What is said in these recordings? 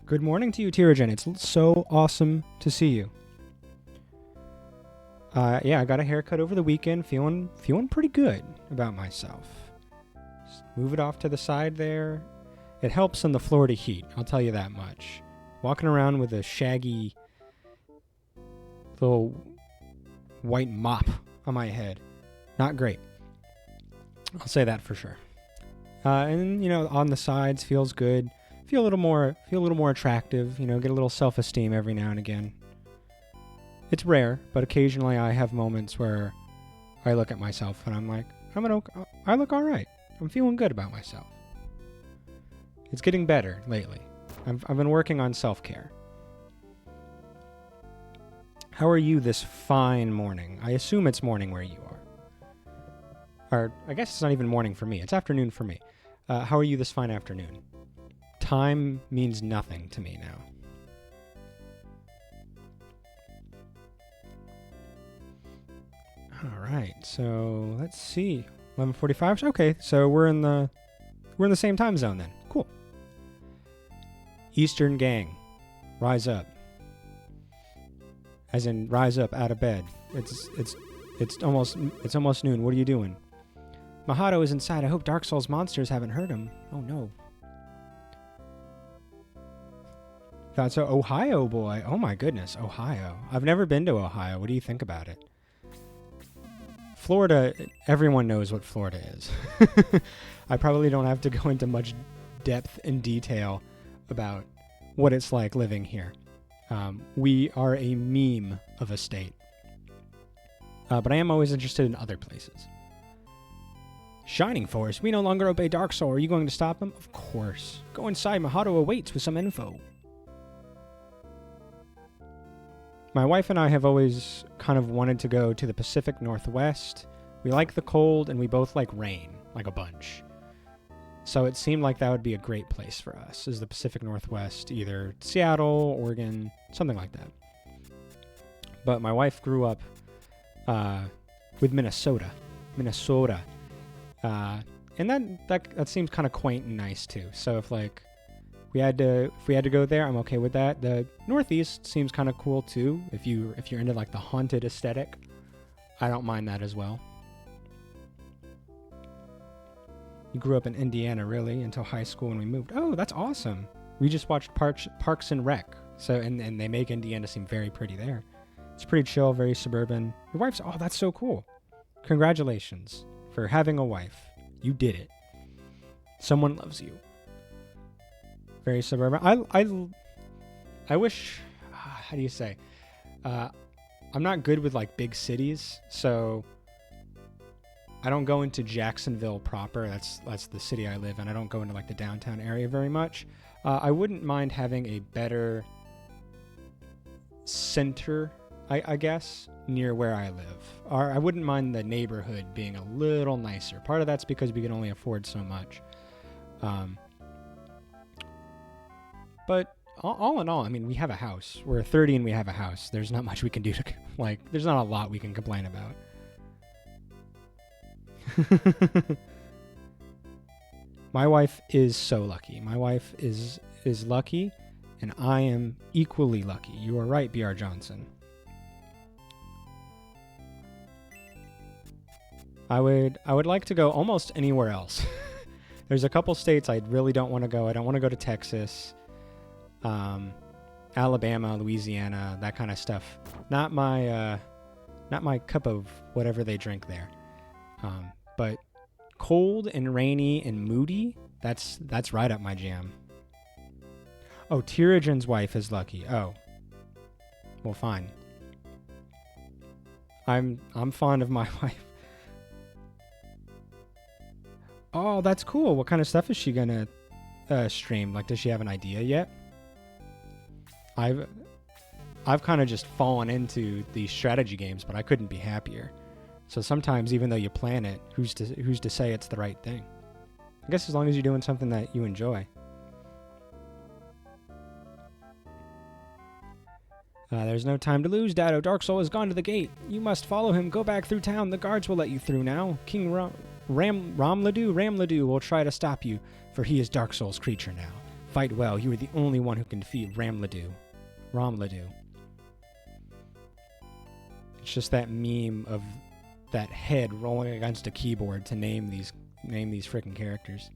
Good morning to you, Tiragen. It's so awesome to see you. Yeah, I got a haircut over the weekend. Feeling pretty good about myself. Just move it off to the side there. It helps in the Florida heat, I'll tell you that much. Walking around with a shaggy little white mop on my head. Not great. I'll say that for sure. And on the sides feels good. Feel a little more attractive, get a little self-esteem every now and again. It's rare, but occasionally I have moments where I look at myself and I'm like, I look all right. I'm feeling good about myself. It's getting better lately. I've been working on self-care. How are you this fine morning? I assume it's morning where you are. Or I guess it's not even morning for me. It's afternoon for me. How are you this fine afternoon? Time means nothing to me now. All right, so let's see. 11:45. Okay, so we're in the same time zone then. Cool. Eastern gang, rise up. As in, rise up out of bed. It's almost noon. What are you doing? Mahado is inside. I hope Dark Souls monsters haven't hurt him. Oh no. That's a Ohio boy. Oh my goodness, Ohio. I've never been to Ohio. What do you think about it? Florida, everyone knows what Florida is. I probably don't have to go into much depth and detail about what it's like living here. We are a meme of a state. But I am always interested in other places. Shining Force, we no longer obey Dark Soul. Are you going to stop him? Of course. Go inside. Mahado awaits with some info. My wife and I have always kind of wanted to go to the Pacific Northwest. We like the cold, and we both like rain, like a bunch. So it seemed like that would be a great place for us, is the Pacific Northwest, either Seattle, Oregon, something like that. But my wife grew up with Minnesota. And that seems kind of quaint and nice too. So if we had to go there, I'm okay with that. The Northeast seems kind of cool too. If you're into like the haunted aesthetic, I don't mind that as well. You grew up in Indiana, really, until high school when we moved. Oh, that's awesome. We just watched Parks and Rec. So and they make Indiana seem very pretty there. It's pretty chill, very suburban. Your wife's that's so cool. Congratulations for having a wife. You did it. Someone loves you. Very suburban. I wish, how do you say? I'm not good with like big cities, so I don't go into Jacksonville proper. That's the city I live in. I don't go into like the downtown area very much. I wouldn't mind having a better center, I guess, near where I live. Or I wouldn't mind the neighborhood being a little nicer. Part of that's because we can only afford so much. But all in all, I mean, we have a house. We're 30 and we have a house. There's not much we can do to, there's not a lot we can complain about. My wife is so lucky. My wife is lucky, and I am equally lucky. You are right, B.R. Johnson. I would like to go almost anywhere else. There's a couple states I really don't want to go. I don't want to go to Texas. Alabama, Louisiana, that kind of stuff. Not my cup of whatever they drink there. But cold and rainy and moody, that's right up my jam. Oh, Tiragen's wife is lucky. Oh. Well, fine. I'm fond of my wife. Oh, that's cool. What kind of stuff is she gonna stream? Like, does she have an idea yet? I've kind of just fallen into these strategy games, but I couldn't be happier. So sometimes, even though you plan it, who's to say it's the right thing? I guess as long as you're doing something that you enjoy. There's no time to lose, Dado. Dark Soul has gone to the gate. You must follow him. Go back through town. The guards will let you through now. King Ramladu will try to stop you, for he is Dark Soul's creature now. Fight well. You are the only one who can defeat Ramladu. It's just that meme of that head rolling against a keyboard to name these freaking characters.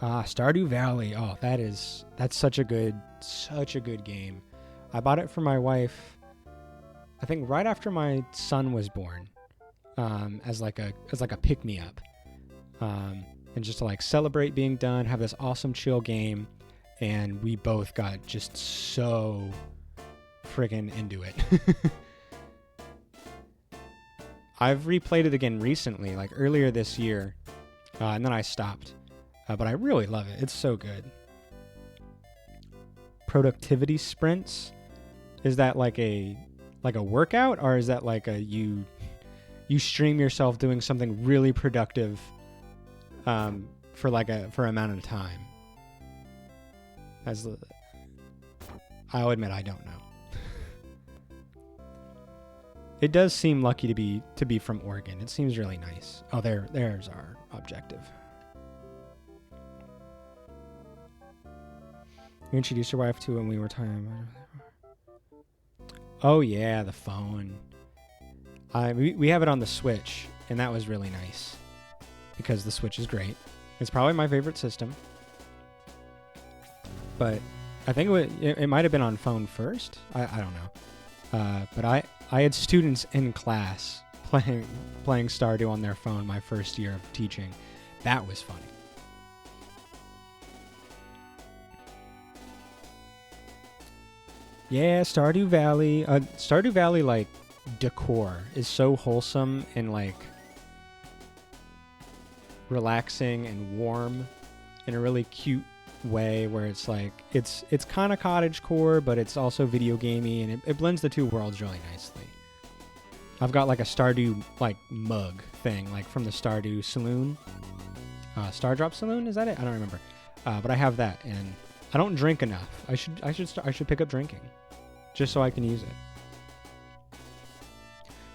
Stardew Valley. Oh, that's such a good game. I bought it for my wife, I think right after my son was born, as like a pick-me-up, and just to like celebrate being done, have this awesome chill game, and we both got just so friggin' into it. I've replayed it again recently, like earlier this year, and then I stopped. But I really love it. It's so good. Productivity sprints. Is that like a workout, or is that like you stream yourself doing something really productive for an amount of time? I'll admit I don't know. It does seem lucky to be from Oregon. It seems really nice. Oh, there's our objective. You introduced your wife to when we were talking. Oh yeah, the phone. We have it on the Switch, and that was really nice because the Switch is great. It's probably my favorite system, but I think it might have been on phone first. I don't know, but I had students in class playing Stardew on their phone my first year of teaching. That was funny. Yeah, Stardew Valley. Stardew Valley, like, decor is so wholesome and, like, relaxing and warm in a really cute way where it's, like, it's kind of cottagecore, but it's also video gamey, and it blends the two worlds really nicely. I've got, like, a Stardew, like, mug thing, like, from the Stardew Saloon. Stardrop Saloon, is that it? I don't remember. But I have that, and I don't drink enough. I should pick up drinking, just so I can use it.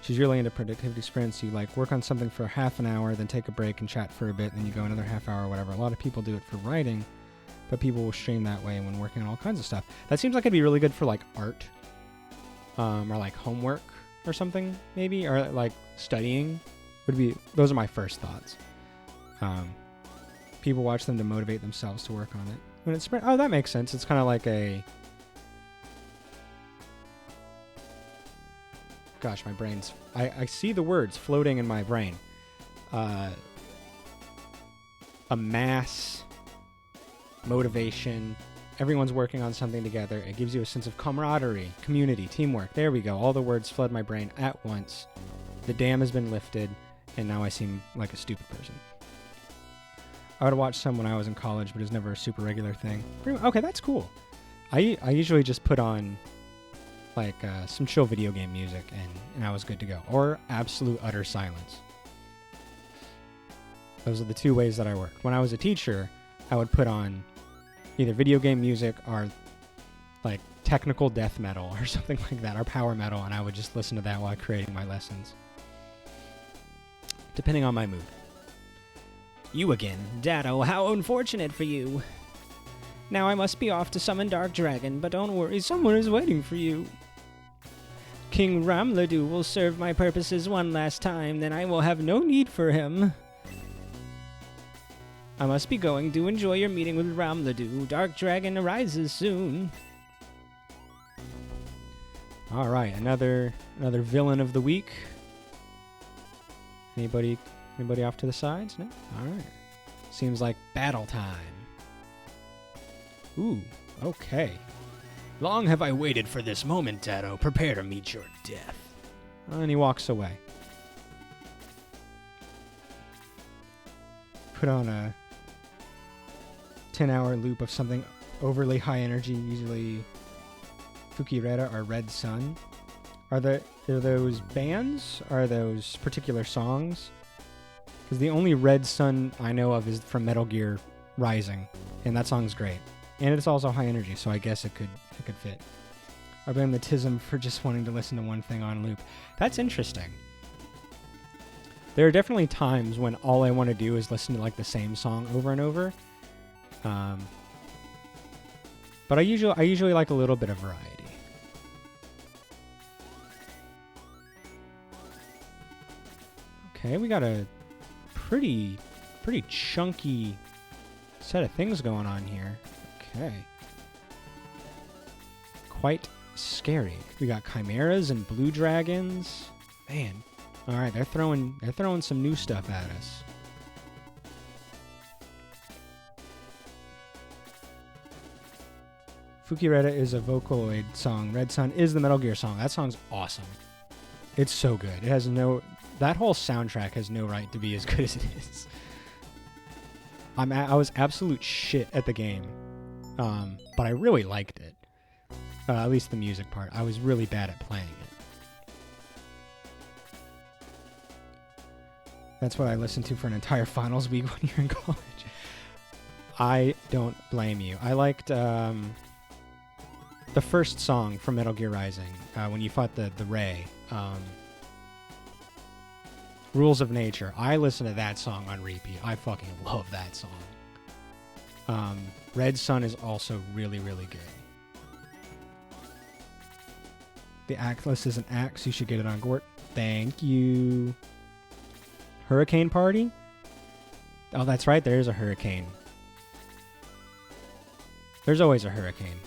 She's really into productivity sprints. You like work on something for half an hour, then take a break and chat for a bit, then you go another half hour or whatever. A lot of people do it for writing, but people will stream that way when working on all kinds of stuff. That seems like it'd be really good for like art, or like homework or something maybe, or like studying. Those are my first thoughts. People watch them to motivate themselves to work on it. When it's sprint, oh, that makes sense. It's kind of like a... Gosh, my brain's... I see the words floating in my brain. A mass motivation. Everyone's working on something together. It gives you a sense of camaraderie, community, teamwork. There we go. All the words flood my brain at once. The dam has been lifted, and now I seem like a stupid person. I would watch some when I was in college, but it was never a super regular thing. Okay, that's cool. I usually just put on like some chill video game music, and I was good to go. Or absolute utter silence. Those are the two ways that I worked. When I was a teacher, I would put on either video game music or like technical death metal or something like that, or power metal, and I would just listen to that while creating my lessons, depending on my mood. You again, Dado, how unfortunate for you. Now I must be off to summon Dark Dragon, but don't worry, someone is waiting for you. King Ramladu will serve my purposes one last time, then I will have no need for him. I must be going. Do enjoy your meeting with Ramladu. Dark Dragon arises soon. Alright, another villain of the week. Anybody off to the sides? No? Alright. Seems like battle time. Ooh, okay. Long have I waited for this moment, Dado. Prepare to meet your death. And he walks away. Put on a 10-hour loop of something overly high energy, usually Fukireta or Red Sun. Are those bands? Are those particular songs? Because the only Red Sun I know of is from Metal Gear Rising, and that song's great. And it's also high energy, so I guess it could fit. I blame the Tism for just wanting to listen to one thing on loop. That's interesting. There are definitely times when all I want to do is listen to like the same song over and over. But I usually like a little bit of variety. Okay, we got a pretty chunky set of things going on here. Okay. Quite scary. We got chimeras and blue dragons. Man. All right, they're throwing some new stuff at us. Fukireta is a Vocaloid song. Red Sun is the Metal Gear song. That song's awesome. It's so good. It has that whole soundtrack has no right to be as good as it is. I was absolute shit at the game, but I really liked it. At least the music part. I was really bad at playing it. That's what I listened to for an entire finals week when you're in college. I don't blame you. I liked the first song from Metal Gear Rising when you fought the Ray. Rules of Nature. I listen to that song on repeat. I fucking love that song. Red Sun is also really, really good. The Atlas is an axe. You should get it on Gort. Thank you. Hurricane Party? Oh, that's right. There's a hurricane. There's always a hurricane.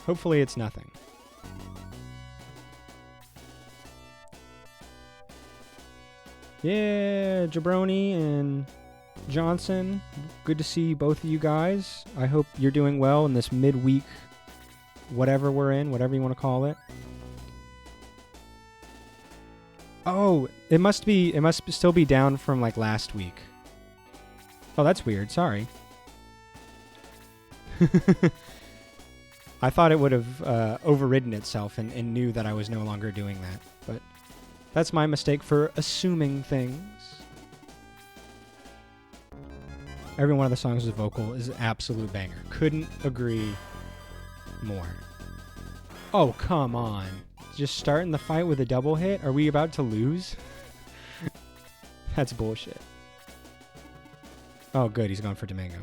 Hopefully it's nothing. Yeah, Jabroni and Johnson. Good to see both of you guys. I hope you're doing well in this midweek, whatever we're in, whatever you want to call it. Oh, it must still be down from like last week. Oh, that's weird. Sorry. I thought it would have overridden itself and knew that I was no longer doing that, but that's my mistake for assuming things. Every one of the songs with vocal is an absolute banger. Couldn't agree more. Oh, come on. Just starting the fight with a double hit? Are we about to lose? That's bullshit. Oh, good. He's going for Domingo.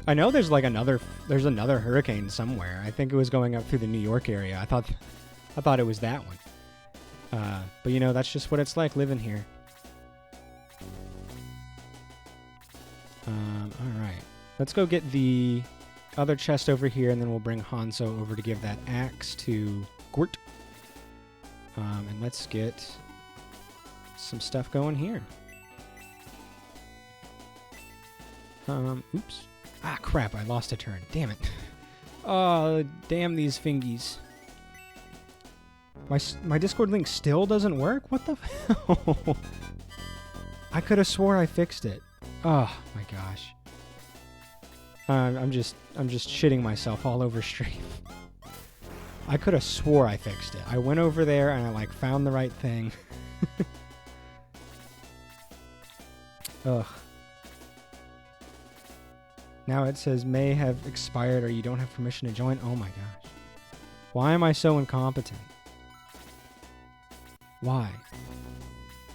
I know there's like another hurricane somewhere. I think it was going up through the New York area. I thought it was that one. But you know, that's just what it's like living here. All right. Let's go get the other chest over here, and then we'll bring Hanzo over to give that axe to Gort. And let's get some stuff going here. Oops. Ah, crap, I lost a turn. Damn it. Oh, damn these fingies. My Discord link still doesn't work? What the hell? I could have swore I fixed it. Oh, my gosh. I'm just shitting myself all over stream. I could have swore I fixed it. I went over there and I like found the right thing. Ugh. Now it says may have expired or you don't have permission to join. Oh my gosh. Why am I so incompetent? Why?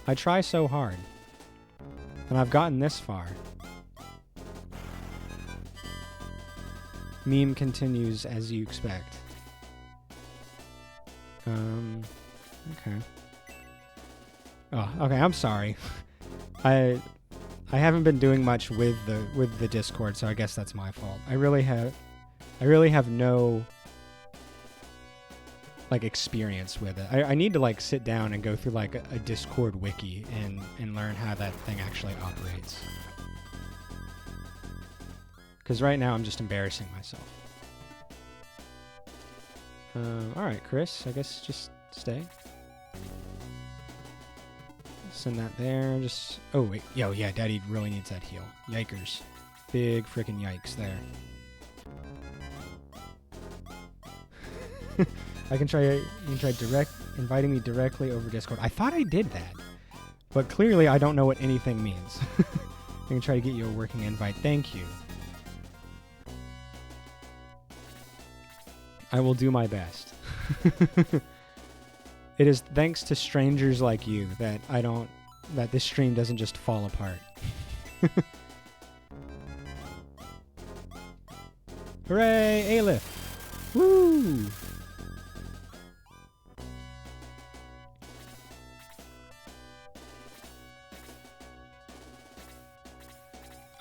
I try so hard. And I've gotten this far. Meme continues as you expect. Okay. Oh, okay, I'm sorry. I haven't been doing much with the Discord, so I guess that's my fault. I really have no like experience with it. I need to like sit down and go through like a Discord wiki and learn how that thing actually operates. Because right now I'm just embarrassing myself. Alright, Chris, I guess just stay. Send that there. Just. Oh, wait. Yo, yeah, Daddy really needs that heal. Yikers. Big freaking yikes there. You can try inviting me directly over Discord. I thought I did that. But clearly I don't know what anything means. I can try to get you a working invite. Thank you. I will do my best. It is thanks to strangers like you that that this stream doesn't just fall apart. Hooray, Aleph! Woo!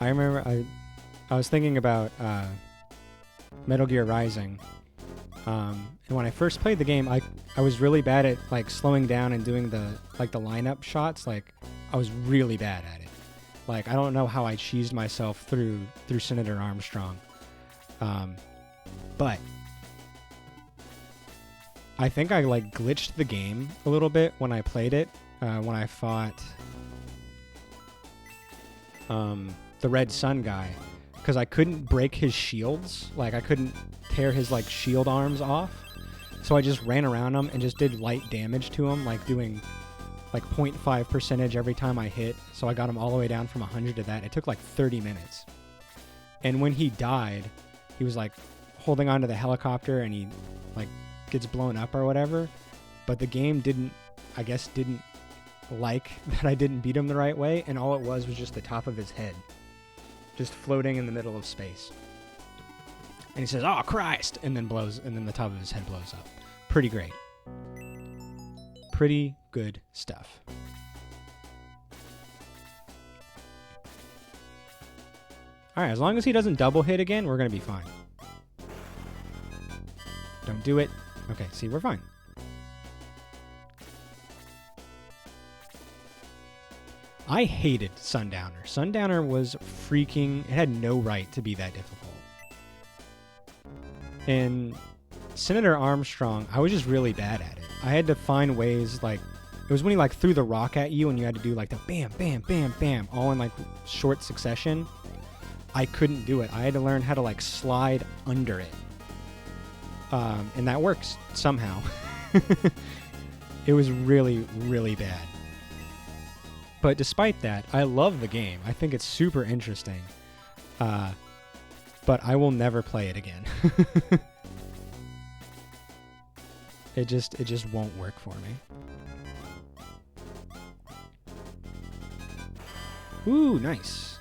I remember I was thinking about Metal Gear Rising. And when I first played the game, I was really bad at like slowing down and doing the lineup shots. Like I was really bad at it. Like I don't know how I cheesed myself through Senator Armstrong. But I think I like glitched the game a little bit when I played it. When I fought the Red Sun guy, because I couldn't break his shields. Like I couldn't tear his like shield arms off. So I just ran around him and just did light damage to him, like doing like 0.5 percentage every time I hit. So I got him all the way down from 100 to that. It took like 30 minutes. And when he died, he was like holding onto the helicopter and he like gets blown up or whatever. But the game didn't like that I didn't beat him the right way, and all it was just the top of his head just floating in the middle of space. And he says, "Oh Christ," and then the top of his head blows up. Pretty great. Pretty good stuff. Alright, as long as he doesn't double hit again, we're gonna be fine. Don't do it. Okay, see, we're fine. I hated Sundowner. Sundowner was freaking... It had no right to be that difficult. And Senator Armstrong, I was just really bad at it. I had to find ways, like... It was when he, like, threw the rock at you and you had to do, like, the bam, bam, bam, bam, all in, like, short succession. I couldn't do it. I had to learn how to, like, slide under it. And that works somehow. It was really, really bad. But despite that, I love the game. I think it's super interesting. But I will never play it again. It just won't work for me. Ooh, nice.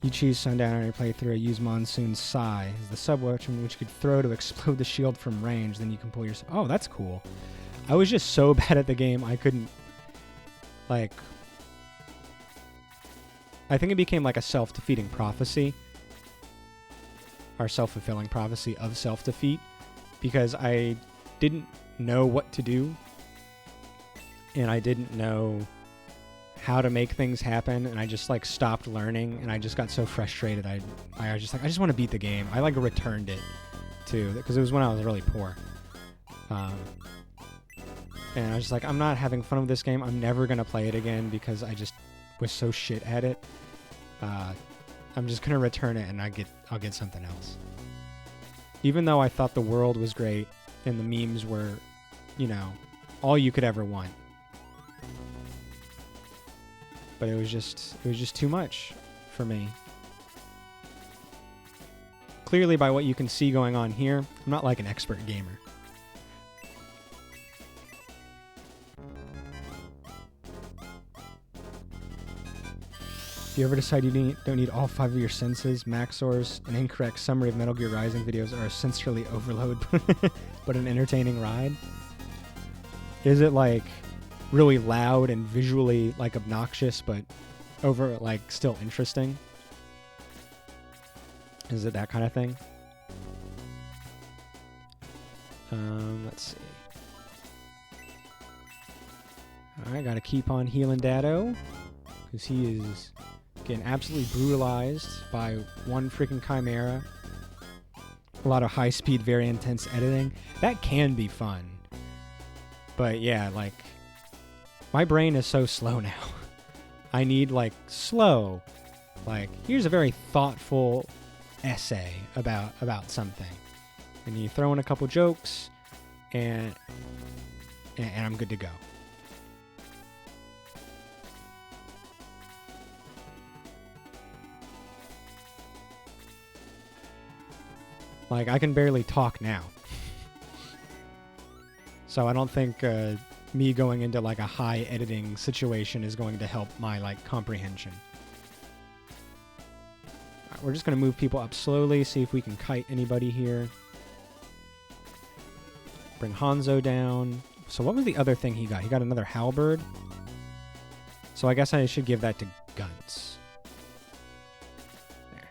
You choose Sundowner in your playthrough. Use Monsoon Sigh as the sub-weapon which you could throw to explode the shield from range. Then you can pull your... Oh, that's cool. I was just so bad at the game, I couldn't... Like... I think it became like a self-defeating prophecy. Or self-fulfilling prophecy of self-defeat. Because I didn't know what to do. And I didn't know how to make things happen, and I just like stopped learning, and I just got so frustrated. I was just like, I just want to beat the game. I like returned it too, because it was when I was really poor. And I was just like, I'm not having fun with this game. I'm never gonna play it again because I just was so shit at it. I'm just gonna return it, and I'll get something else. Even though I thought the world was great and the memes were, you know, all you could ever want. But it was just too much for me. Clearly, by what you can see going on here, I'm not like an expert gamer. If you ever decide you don't need all 5 of your senses, Maxor's an incorrect summary of Metal Gear Rising videos are a sensorily overload, but an entertaining ride. Is it like really loud and visually like obnoxious, but over like still interesting? Is it that kind of thing? Let's see. Alright, gotta keep on healing Dado, because he is getting absolutely brutalized by one freaking Chimera. A lot of high-speed, very intense editing. That can be fun. But yeah, like, my brain is so slow now. I need, like, slow. Like, here's a very thoughtful essay about something. And you throw in a couple jokes, and I'm good to go. Like, I can barely talk now. So I don't think me going into like a high editing situation is going to help my like comprehension. Right, we're just going to move people up slowly, see if we can kite anybody here. Bring Hanzo down. So what was the other thing he got? He got another halberd. So I guess I should give that to Guns. There.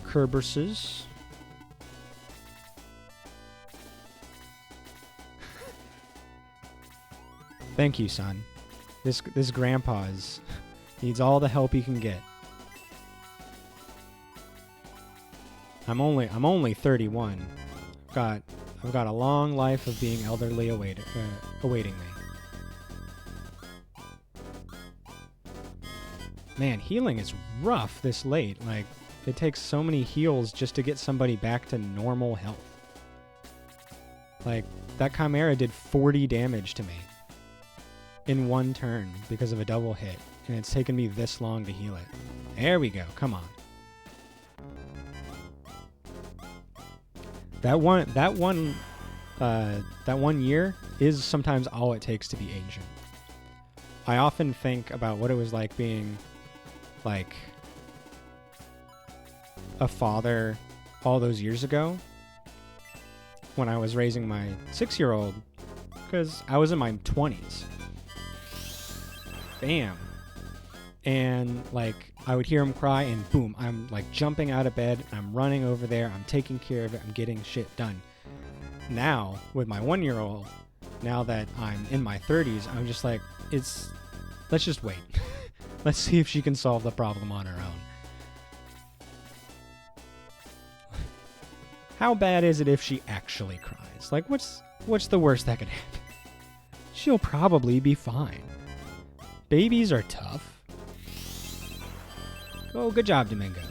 Kerberses. Thank you, son. This grandpa's needs all the help he can get. I'm only 31. I've got a long life of being elderly awaiting me. Man, healing is rough this late. Like, it takes so many heals just to get somebody back to normal health. Like, that Chimera did 40 damage to me in one turn because of a double hit, and it's taken me this long to heal it. There we go. Come on. That one year is sometimes all it takes to be ancient. I often think about what it was like being like a father all those years ago when I was raising my 6-year-old, because I was in my 20s. Bam. And like I would hear him cry and boom, I'm like jumping out of bed, I'm running over there, I'm taking care of it, I'm getting shit done. Now with my 1-year-old, now that I'm in my 30s, I'm just like, let's just wait. Let's see if she can solve the problem on her own. How bad is it if she actually cries? Like, what's the worst that could happen? She'll probably be fine. Babies are tough. Oh, good job, Domingo.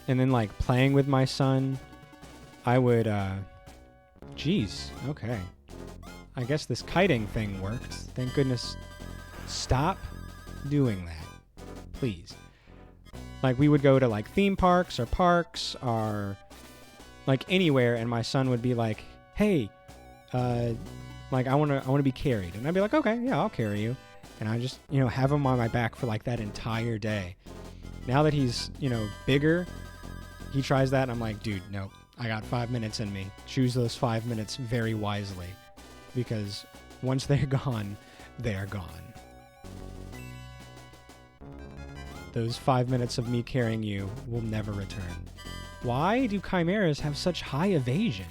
And then, like, playing with my son, I would, Jeez, okay. I guess this kiting thing worked. Thank goodness. Stop doing that. Please. Like, we would go to, like, theme parks or, like, anywhere, and my son would be like, hey, like, I want to be carried. And I'd be like, okay, yeah, I'll carry you. And I just, have him on my back for, like, that entire day. Now that he's, bigger, he tries that, and I'm like, dude, nope. I got 5 minutes in me. Choose those 5 minutes very wisely. Because once they're gone, they're gone. Those 5 minutes of me carrying you will never return. Why do chimeras have such high evasion?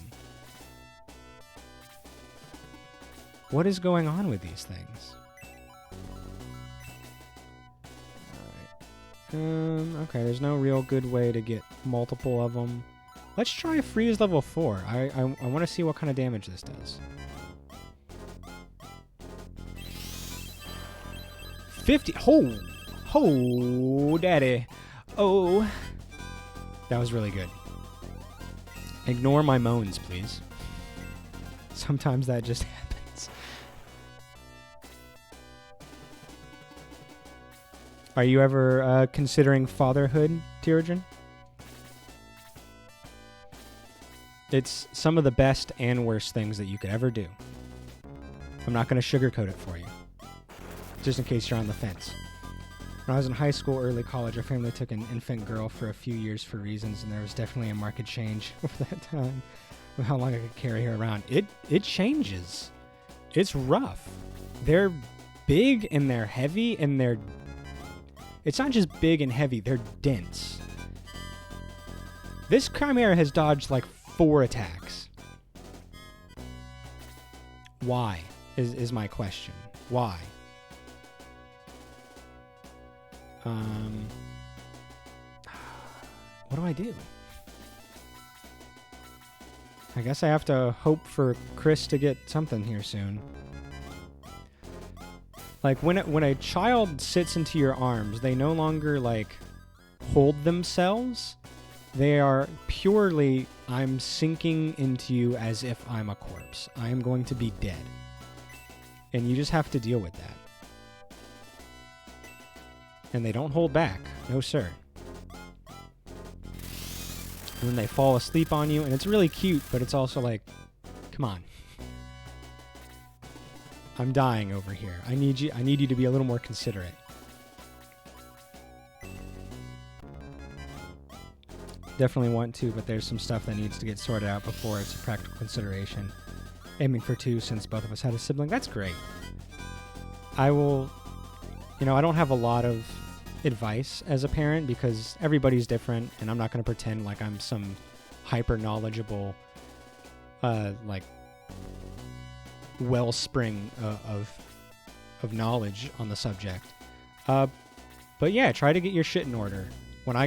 What is going on with these things? Alright. Okay, there's no real good way to get multiple of them. Let's try a freeze level 4. I want to see what kind of damage this does. 50. Oh, daddy. Oh. That was really good. Ignore my moans, please. Sometimes that just happens. Are you ever considering fatherhood, Tyrogen? It's some of the best and worst things that you could ever do. I'm not going to sugarcoat it for you. Just in case you're on the fence. When I was in high school, early college, our family took an infant girl for a few years for reasons, and there was definitely a marked change over that time with how long I could carry her around. It changes. It's rough. They're big and they're heavy and they're... It's not just big and heavy, they're dense. This Chimera has dodged like 4 attacks. Why is my question. Why? What do I do? I guess I have to hope for Chris to get something here soon. Like, when a child sits into your arms, they no longer, like, hold themselves. They are purely, I'm sinking into you as if I'm a corpse. I am going to be dead. And you just have to deal with that. And they don't hold back. No, sir. and then they fall asleep on you, and it's really cute, but it's also like, come on. I'm dying over here. I need you to be a little more considerate. Definitely want to, but there's some stuff that needs to get sorted out before it's a practical consideration. Aiming for 2 since both of us had a sibling. That's great. I will, I don't have a lot of advice as a parent because everybody's different, and I'm not going to pretend like I'm some hyper knowledgeable, wellspring of knowledge on the subject. But yeah, try to get your shit in order. When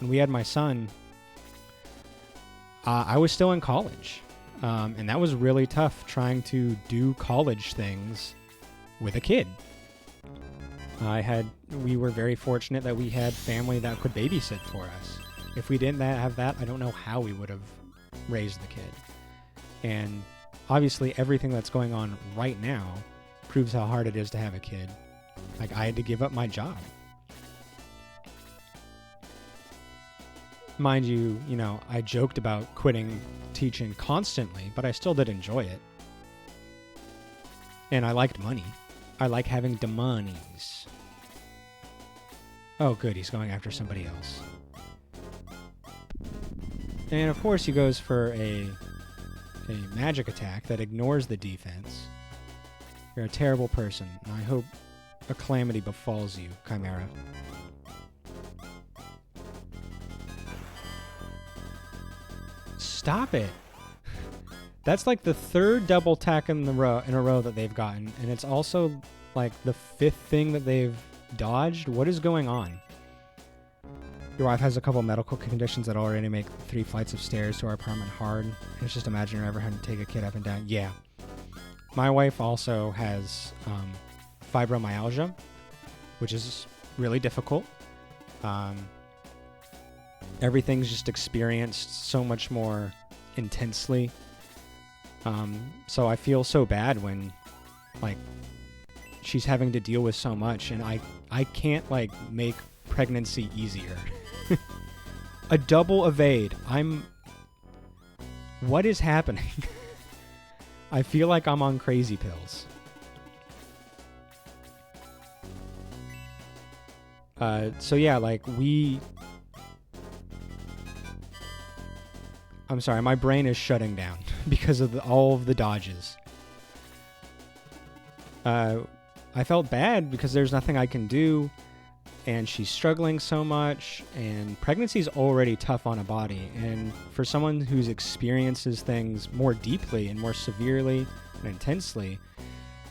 we had my son, I was still in college. And that was really tough trying to do college things with a kid. We were very fortunate that we had family that could babysit for us. If we didn't have that, I don't know how we would have raised the kid. And obviously everything that's going on right now proves how hard it is to have a kid. Like, I had to give up my job. Mind you, I joked about quitting teaching constantly, but I still did enjoy it. And I liked money. I like having the monies. Oh, good, he's going after somebody else. And of course he goes for a magic attack that ignores the defense. You're a terrible person, and I hope a calamity befalls you, Chimera. Stop it. That's like the 3rd double attack in a row that they've gotten, and it's also like the 5th thing that they've dodged. What is going on? Your wife has a couple medical conditions that already make 3 flights of stairs to our apartment hard. It's just imagine you're ever having to take a kid up and down. Yeah. My wife also has fibromyalgia, which is really difficult. Everything's just experienced so much more intensely. So I feel so bad when, she's having to deal with so much, and I can't, make pregnancy easier. A double evade. What is happening? I feel like I'm on crazy pills. So yeah, I'm sorry, my brain is shutting down because of all of the dodges. I felt bad because there's nothing I can do, and she's struggling so much, and pregnancy is already tough on a body, and for someone who's experiences things more deeply and more severely and intensely,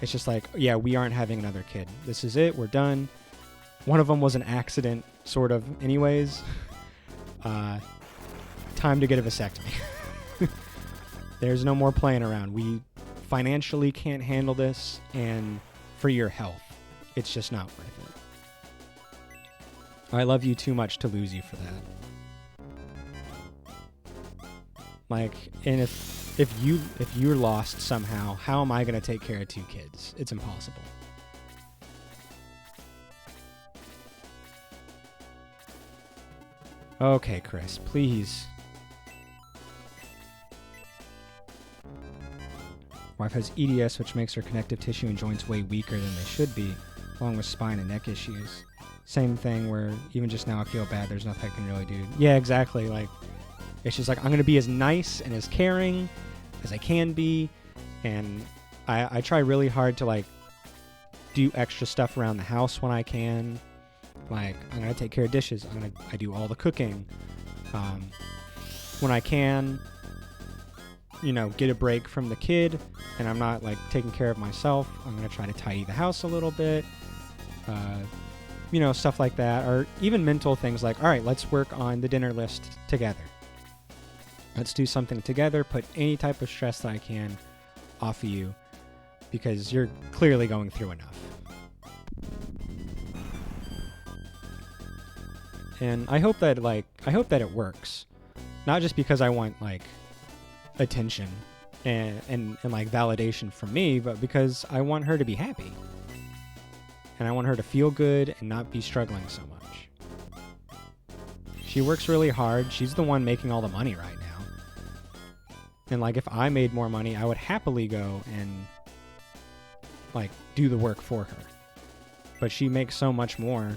it's just like, yeah, we aren't having another kid. This is it. We're done. One of them was an accident, sort of, anyways. Time to get a vasectomy. There's no more playing around. We financially can't handle this, and for your health, it's just not worth it. I love you too much to lose you for that. And if you're lost somehow, how am I going to take care of 2 kids? It's impossible. Okay, Chris, please. Wife has EDS, which makes her connective tissue and joints way weaker than they should be, along with spine and neck issues. Same thing where even just now I feel bad, there's nothing I can really do. Yeah, exactly. It's just I'm going to be as nice and as caring as I can be, and I try really hard to do extra stuff around the house when I can. I'm going to take care of dishes. I do all the cooking. When I can, get a break from the kid, and I'm not taking care of myself, I'm going to try to tidy the house a little bit. Stuff like that, or even mental things all right, let's work on the dinner list together. Let's do something together, put any type of stress that I can off of you, because you're clearly going through enough. And I hope that it works. Not just because I want attention and validation from me, but because I want her to be happy. And I want her to feel good and not be struggling so much. She works really hard. She's the one making all the money right now. And like, if I made more money, I would happily go and like do the work for her. But she makes so much more.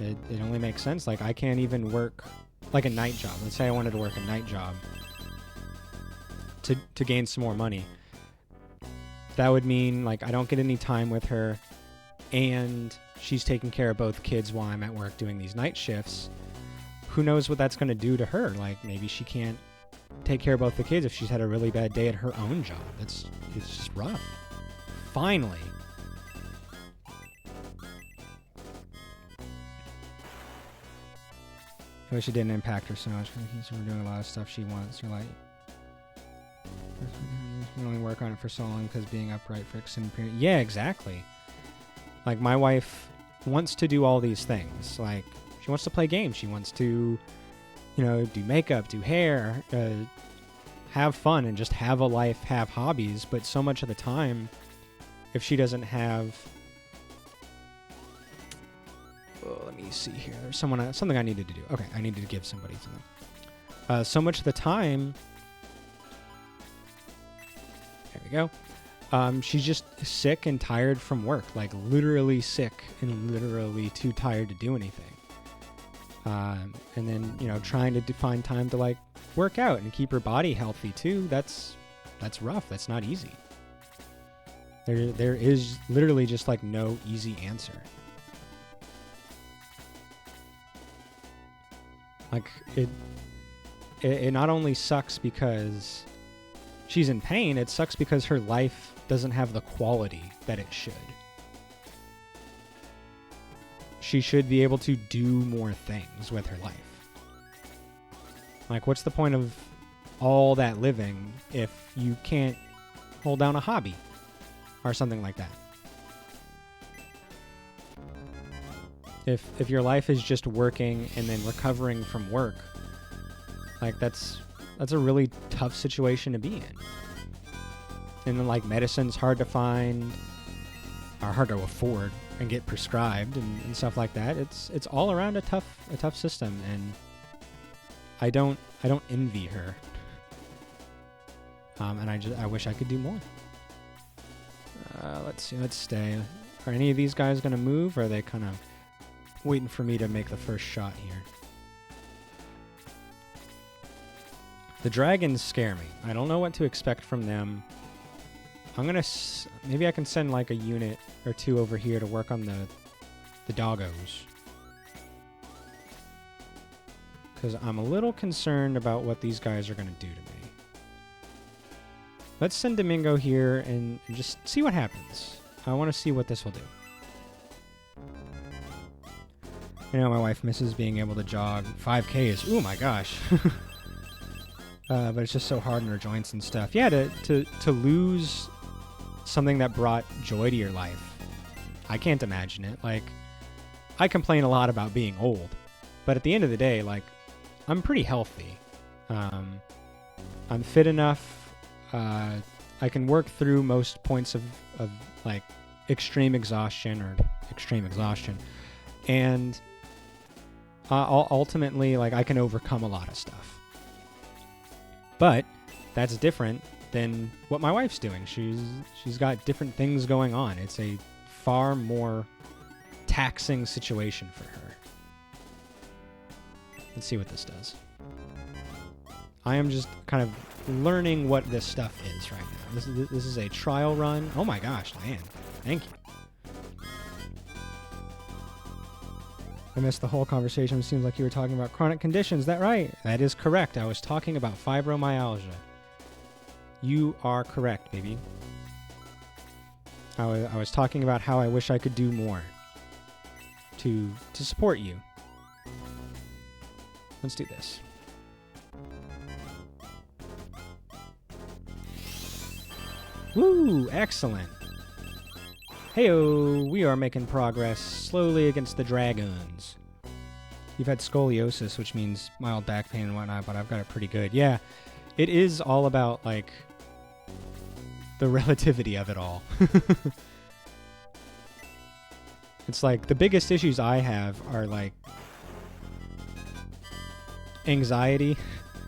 It only makes sense. Like, I can't even work like a night job. Let's say I wanted to work a night job to gain some more money. That would mean like I don't get any time with her, and she's taking care of both kids while I'm at work doing these night shifts. Who knows what that's going to do to her? Like, maybe she can't take care of both the kids if she's had a really bad day at her own job. It's just rough. Finally. I wish it didn't impact her so much. We're doing a lot of stuff she wants. You're like, you can only work on it for so long because being upright for extended period. Yeah, exactly. Like, my wife wants to do all these things. Like, she wants to play games. She wants to, you know, do makeup, do hair, have fun, and just have a life, have hobbies. But so much of the time, if she doesn't have... Oh, let me see here. There's something I needed to do. Okay, I needed to give somebody something. So much of the time... There we go. She's just sick and tired from work. Like, literally sick and literally too tired to do anything. And then, you know, trying to find time to, like, work out and keep her body healthy, too. That's rough. That's not easy. There is literally just, like, no easy answer. Like, it not only sucks because she's in pain, it sucks because her life doesn't have the quality that it should. She should be able to do more things with her life. Like, what's the point of all that living if you can't hold down a hobby or something like that? If your life is just working and then recovering from work, like, that's a really tough situation to be in. And then, like, medicine's hard to find, or hard to afford and get prescribed and stuff like that. It's all around a tough system, and I don't envy her. And I wish I could do more. Let's see. Let's stay. Are any of these guys gonna move, or are they kind of waiting for me to make the first shot here? The dragons scare me. I don't know what to expect from them. I'm gonna maybe I can send like a unit or two over here to work on the doggos, because I'm a little concerned about what these guys are gonna do to me. Let's send Domingo here and just see what happens. I want to see what this will do. You know, my wife misses being able to jog 5Ks. Oh my gosh. But it's just so hard in her joints and stuff. Yeah, to lose something that brought joy to your life. I can't imagine it. Like, I complain a lot about being old, but at the end of the day, like, I'm pretty healthy. I'm fit enough. I can work through most points of like extreme exhaustion. And ultimately, like, I can overcome a lot of stuff. But that's different than what my wife's doing. She's got different things going on. It's a far more taxing situation for her. Let's see what this does. I am just kind of learning what this stuff is right now. This is a trial run. Oh my gosh, Diane. Thank you. I missed the whole conversation. It seems like you were talking about chronic conditions. Is that right? That is correct. I was talking about fibromyalgia. You are correct, baby. I was talking about how I wish I could do more to support you. Let's do this. Woo! Excellent. Heyo, we are making progress slowly against the dragons. You've had scoliosis, which means mild back pain and whatnot, but I've got it pretty good. Yeah, it is all about, like, the relativity of it all. It's like, the biggest issues I have are, like, anxiety,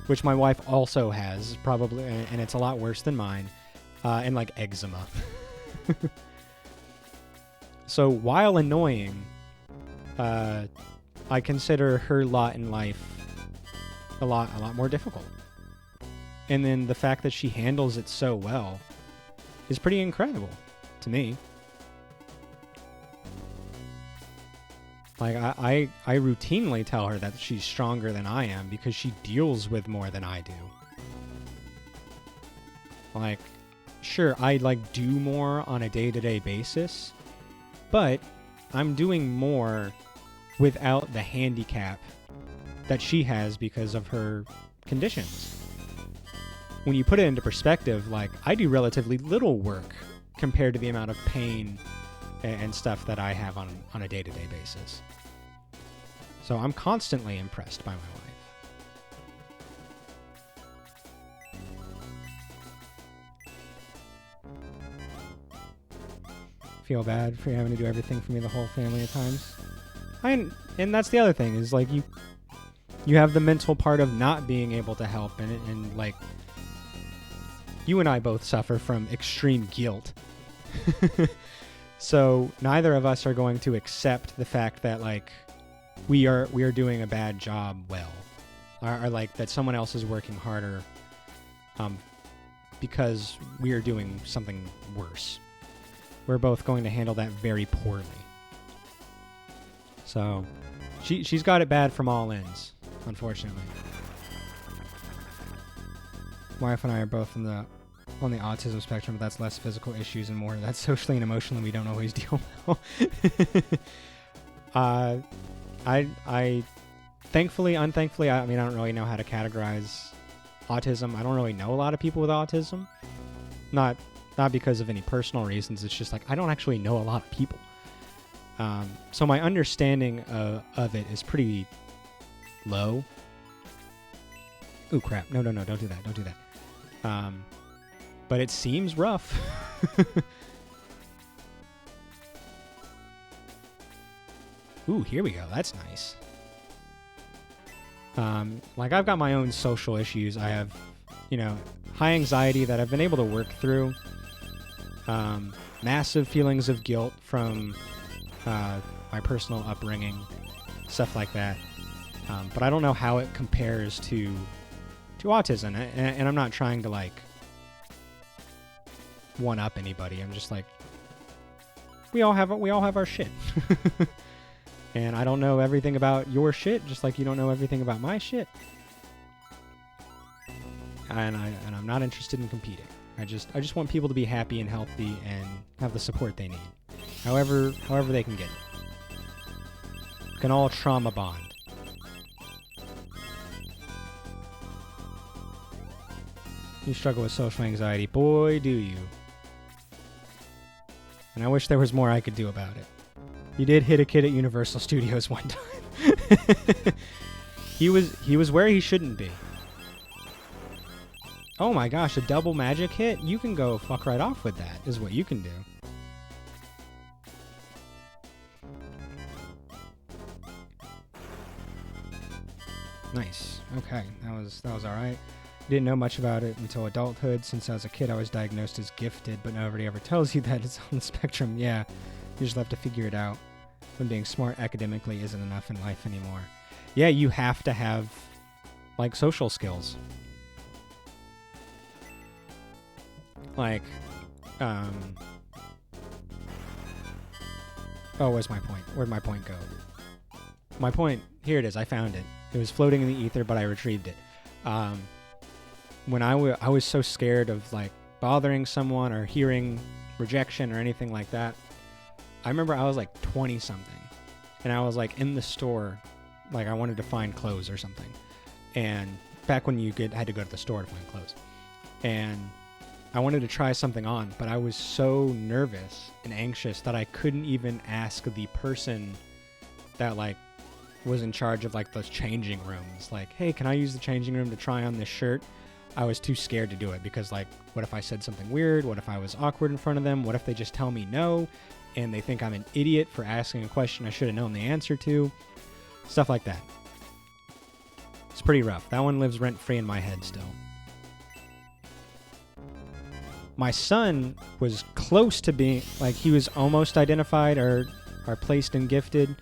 which my wife also has, probably, and it's a lot worse than mine, and like eczema. So while annoying, I consider her lot in life a lot more difficult. And then the fact that she handles it so well is pretty incredible to me. Like, I routinely tell her that she's stronger than I am because she deals with more than I do. Like, sure, I, like, do more on a day-to-day basis, but I'm doing more without the handicap that she has because of her conditions. When you put it into perspective, like, I do relatively little work compared to the amount of pain and stuff that I have on a day-to-day basis. So I'm constantly impressed by my wife. Feel bad for having to do everything for me, the whole family at times. And that's the other thing, is like you have the mental part of not being able to help, and like, you and I both suffer from extreme guilt. So neither of us are going to accept the fact that, like, we are doing a bad job well, or like that someone else is working harder, because we are doing something worse. We're both going to handle that very poorly. So she's got it bad from all ends, unfortunately. My wife and I are both on the autism spectrum, but that's less physical issues and more that's socially and emotionally we don't always deal well. I thankfully, unthankfully, I mean, I don't really know how to categorize autism. I don't really know a lot of people with autism. Not because of any personal reasons. It's just like, I don't actually know a lot of people. So my understanding of it is pretty low. Ooh, crap. No, don't do that. Don't do that. But it seems rough. Ooh, here we go. That's nice. Like, I've got my own social issues. I have, high anxiety that I've been able to work through. Massive feelings of guilt from my personal upbringing, stuff like that. But I don't know how it compares to autism, and I'm not trying to, like, one up anybody. I'm just like, we all have our shit. And I don't know everything about your shit, just like you don't know everything about my shit. And I'm not interested in competing. I just want people to be happy and healthy and have the support they need, however they can get it. Can all trauma bond. You struggle with social anxiety, boy, do you. And I wish there was more I could do about it. You did hit a kid at Universal Studios one time. He was where he shouldn't be. Oh my gosh, a double magic hit? You can go fuck right off with that, is what you can do. Nice. Okay, that was alright. Didn't know much about it until adulthood. Since I was a kid, I was diagnosed as gifted, but nobody ever tells you that it's on the spectrum. Yeah, you just have to figure it out. When being smart academically isn't enough in life anymore. Yeah, you have to have, like, social skills. Like, oh, where's my point? Where'd my point go? My point, here it is, I found it. It was floating in the ether, but I retrieved it. When I was so scared of, like, bothering someone or hearing rejection or anything like that, I remember I was like 20-something, and I was like in the store, like I wanted to find clothes or something, and back when you had to go to the store to find clothes, and I wanted to try something on, but I was so nervous and anxious that I couldn't even ask the person that, like, was in charge of, like, those changing rooms, like, hey, can I use the changing room to try on this shirt? I was too scared to do it because, like, what if I said something weird? What if I was awkward in front of them? What if they just tell me no and they think I'm an idiot for asking a question I should have known the answer to? Stuff like that. It's pretty rough. That one lives rent-free in my head still. My son was close to being, like, he was almost identified or placed in gifted.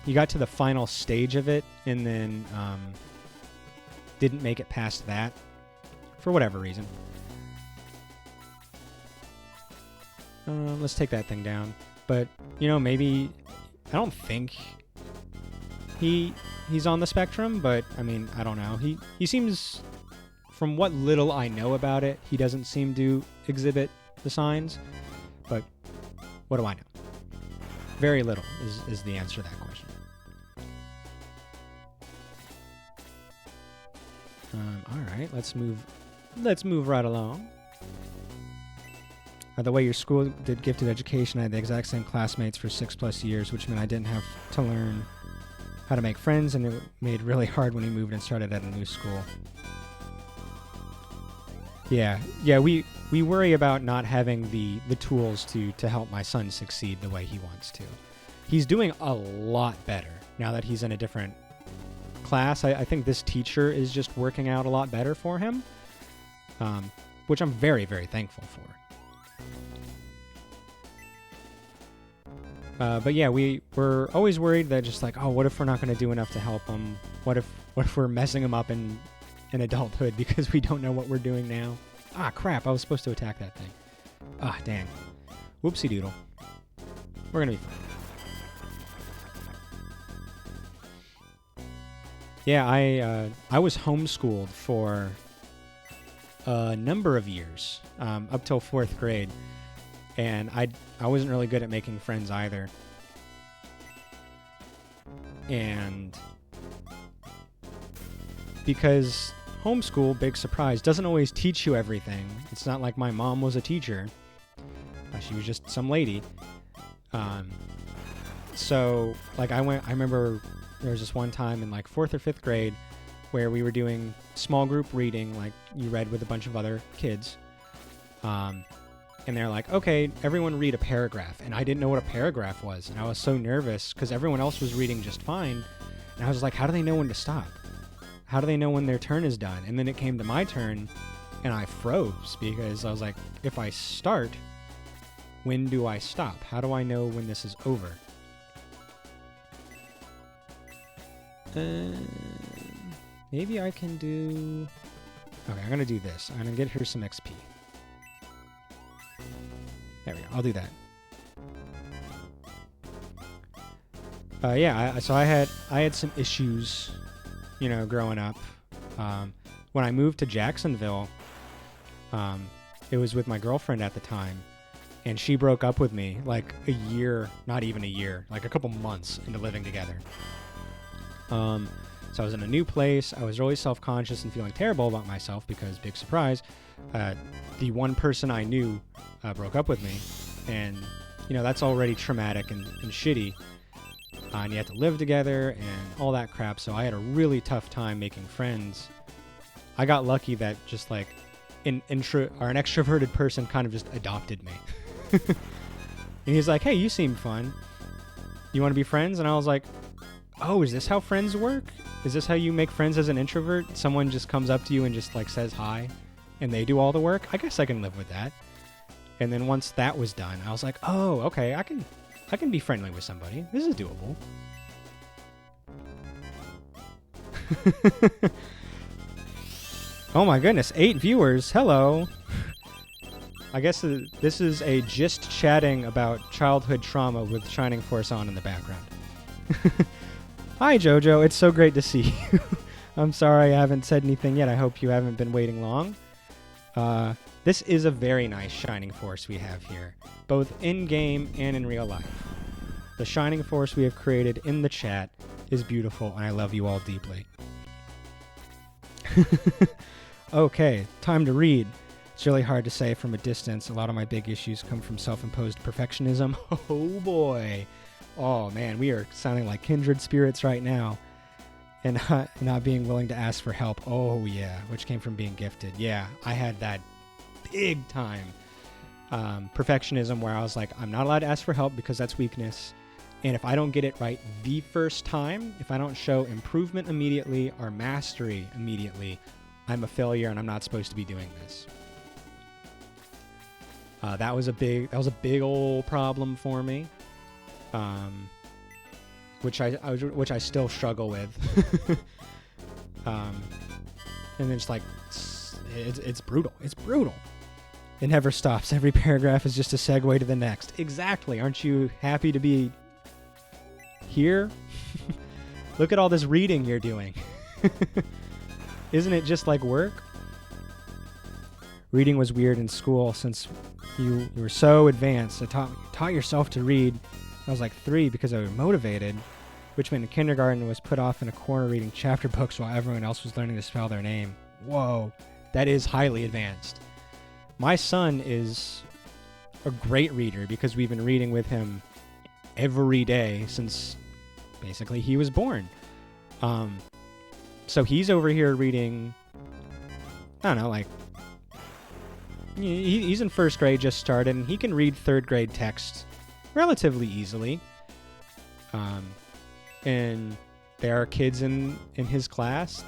He got to the final stage of it and then didn't make it past that for whatever reason. Let's take that thing down. But, you know, maybe, I don't think he's on the spectrum, but, I mean, I don't know. He seems, from what little I know about it, he doesn't seem to exhibit the signs, but what do I know? Very little is the answer to that question. All right, let's move right along. The way your school did gifted education, I had the exact same classmates for 6+ years, which meant I didn't have to learn how to make friends, and it made it really hard when we moved and started at a new school. Yeah, we worry about not having the tools to help my son succeed the way he wants to. He's doing a lot better now that he's in a different class. I think this teacher is just working out a lot better for him, which I'm very, very thankful for. But yeah, we're always worried that just like, oh, what if we're not going to do enough to help him? What if we're messing him up in adulthood because we don't know what we're doing now? Ah, crap, I was supposed to attack that thing. Ah, dang. Whoopsie doodle. We're going to be fine. Yeah, I was homeschooled for a number of years, up till 4th grade. And I wasn't really good at making friends either. And because homeschool, big surprise, doesn't always teach you everything. It's not like my mom was a teacher. She was just some lady. So, like, I remember there was this one time in, like, 4th or 5th grade where we were doing small group reading, like, you read with a bunch of other kids. And they're like, okay, everyone read a paragraph. And I didn't know what a paragraph was. And I was so nervous because everyone else was reading just fine. And I was like, how do they know when to stop? How do they know when their turn is done? And then it came to my turn and I froze because I was like, if I start, when do I stop? How do I know when this is over? Maybe I can do... Okay, I'm going to do this. I'm going to get her some XP. There we go. I'll do that. Yeah, so I had some issues, you know, growing up. When I moved to Jacksonville, it was with my girlfriend at the time, and she broke up with me like a year, not even a year, like a couple months into living together. So I was in a new place. I was really self-conscious and feeling terrible about myself because, big surprise, the one person I knew broke up with me. And, you know, that's already traumatic and shitty. And you have to live together and all that crap. So I had a really tough time making friends. I got lucky that just like an extroverted person kind of just adopted me. And he's like, hey, you seem fun. You want to be friends? And I was like, oh, is this how friends work? Is this how you make friends as an introvert? Someone just comes up to you and just like says hi and they do all the work? I guess I can live with that. And then once that was done, I was like, oh, okay, I can be friendly with somebody. This is doable. Oh my goodness, 8 viewers. Hello. I guess this is a gist chatting about childhood trauma with Shining Force on in the background. Hi, Jojo. It's so great to see you. I'm sorry I haven't said anything yet. I hope you haven't been waiting long. This is a very nice Shining Force we have here, both in-game and in real life. The Shining Force we have created in the chat is beautiful, and I love you all deeply. Okay, time to read. It's really hard to say from a distance. A lot of my big issues come from self-imposed perfectionism. Oh boy. Oh man, we are sounding like kindred spirits right now. And not being willing to ask for help. Oh yeah, which came from being gifted. Yeah, I had that big time perfectionism where I was like, I'm not allowed to ask for help because that's weakness. And if I don't get it right the first time, if I don't show improvement immediately or mastery immediately, I'm a failure and I'm not supposed to be doing this. That was a big old problem for me, which I still struggle with. And it's like it's brutal. It's brutal. It never stops. Every paragraph is just a segue to the next. Exactly. Aren't you happy to be here? Look at all this reading you're doing. Isn't it just like work? Reading was weird in school since you were so advanced. I taught yourself to read. I was like 3 because I was motivated, which meant in kindergarten was put off in a corner reading chapter books while everyone else was learning to spell their name. Whoa, that is highly advanced. My son is a great reader because we've been reading with him every day since basically he was born. So he's over here reading, I don't know, like, he's in first grade, just started, and he can read third grade text relatively easily. And there are kids in his class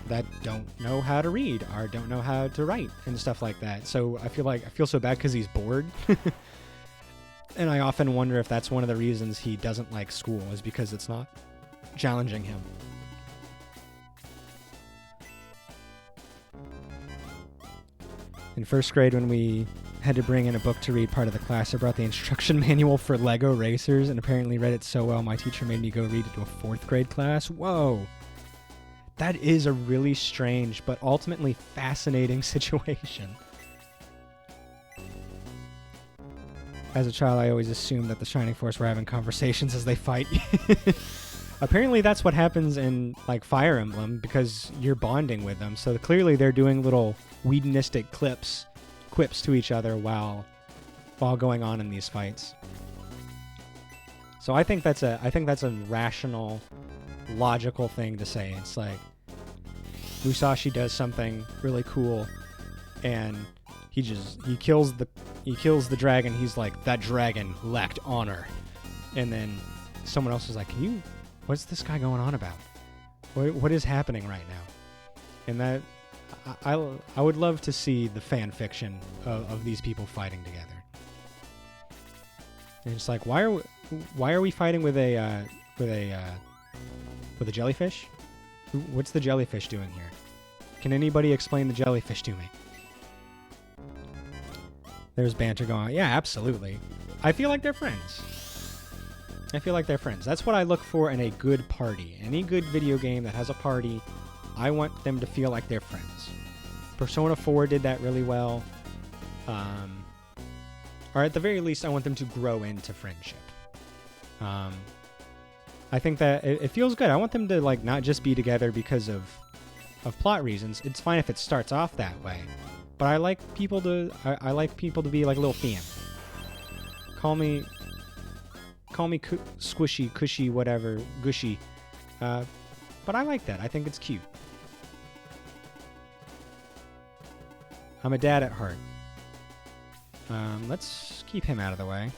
that don't know how to read or don't know how to write and stuff like that. So I feel so bad because he's bored. And I often wonder if that's one of the reasons he doesn't like school, is because it's not challenging him. In first grade, when we had to bring in a book to read part of the class, I brought the instruction manual for Lego Racers and apparently read it so well my teacher made me go read it to a 4th grade class. Whoa! That is a really strange but ultimately fascinating situation. As a child, I always assumed that the Shining Force were having conversations as they fight. Apparently that's what happens in like Fire Emblem because you're bonding with them. So clearly they're doing little Whedonistic quips to each other while going on in these fights. So I think that's a rational, logical thing to say. It's like Musashi does something really cool and he kills the dragon. He's like, that dragon lacked honor. And then someone else is like, what's this guy going on about? What is happening right now? And that I would love to see the fan fiction of these people fighting together. And it's like, why are we fighting with a jellyfish? What's the jellyfish doing here? Can anybody explain the jellyfish to me? There's banter going on. Yeah, absolutely. I feel like they're friends. That's what I look for in a good party. Any good video game that has a party, I want them to feel like they're friends. Persona 4 did that really well. Or at the very least, I want them to grow into friendship. I think that it feels good. I want them to like not just be together because of plot reasons. It's fine if it starts off that way. But I like people to be like a little fam. Call me squishy, cushy, whatever, gushy. But I like that. I think it's cute. I'm a dad at heart. Let's keep him out of the way.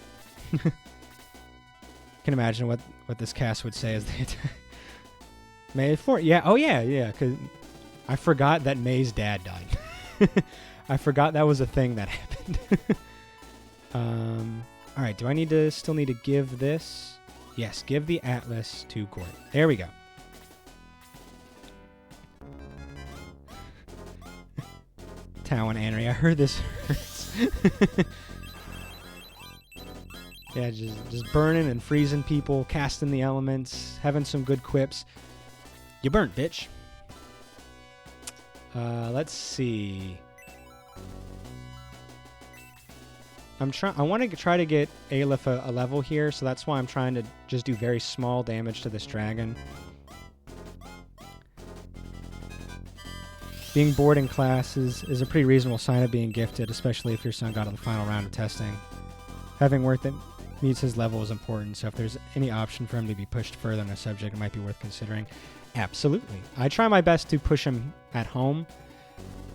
Can imagine what this cast would say as they attack. May 4th. Yeah. Oh yeah. Because I forgot that May's dad died. I forgot that was a thing that happened. All right. Do I still need to give this? Yes. Give the Atlas to Gort. There we go. Tao and Anri. I heard this hurts. Yeah, just burning and freezing people, casting the elements, having some good quips. You burnt, bitch. Let's see. I want to try to get Aleph a level here, so that's why I'm trying to just do very small damage to this dragon. Being bored in class is a pretty reasonable sign of being gifted, especially if your son got to the final round of testing. Having work that meets his level is important, so if there's any option for him to be pushed further in a subject, it might be worth considering. Absolutely. I try my best to push him at home.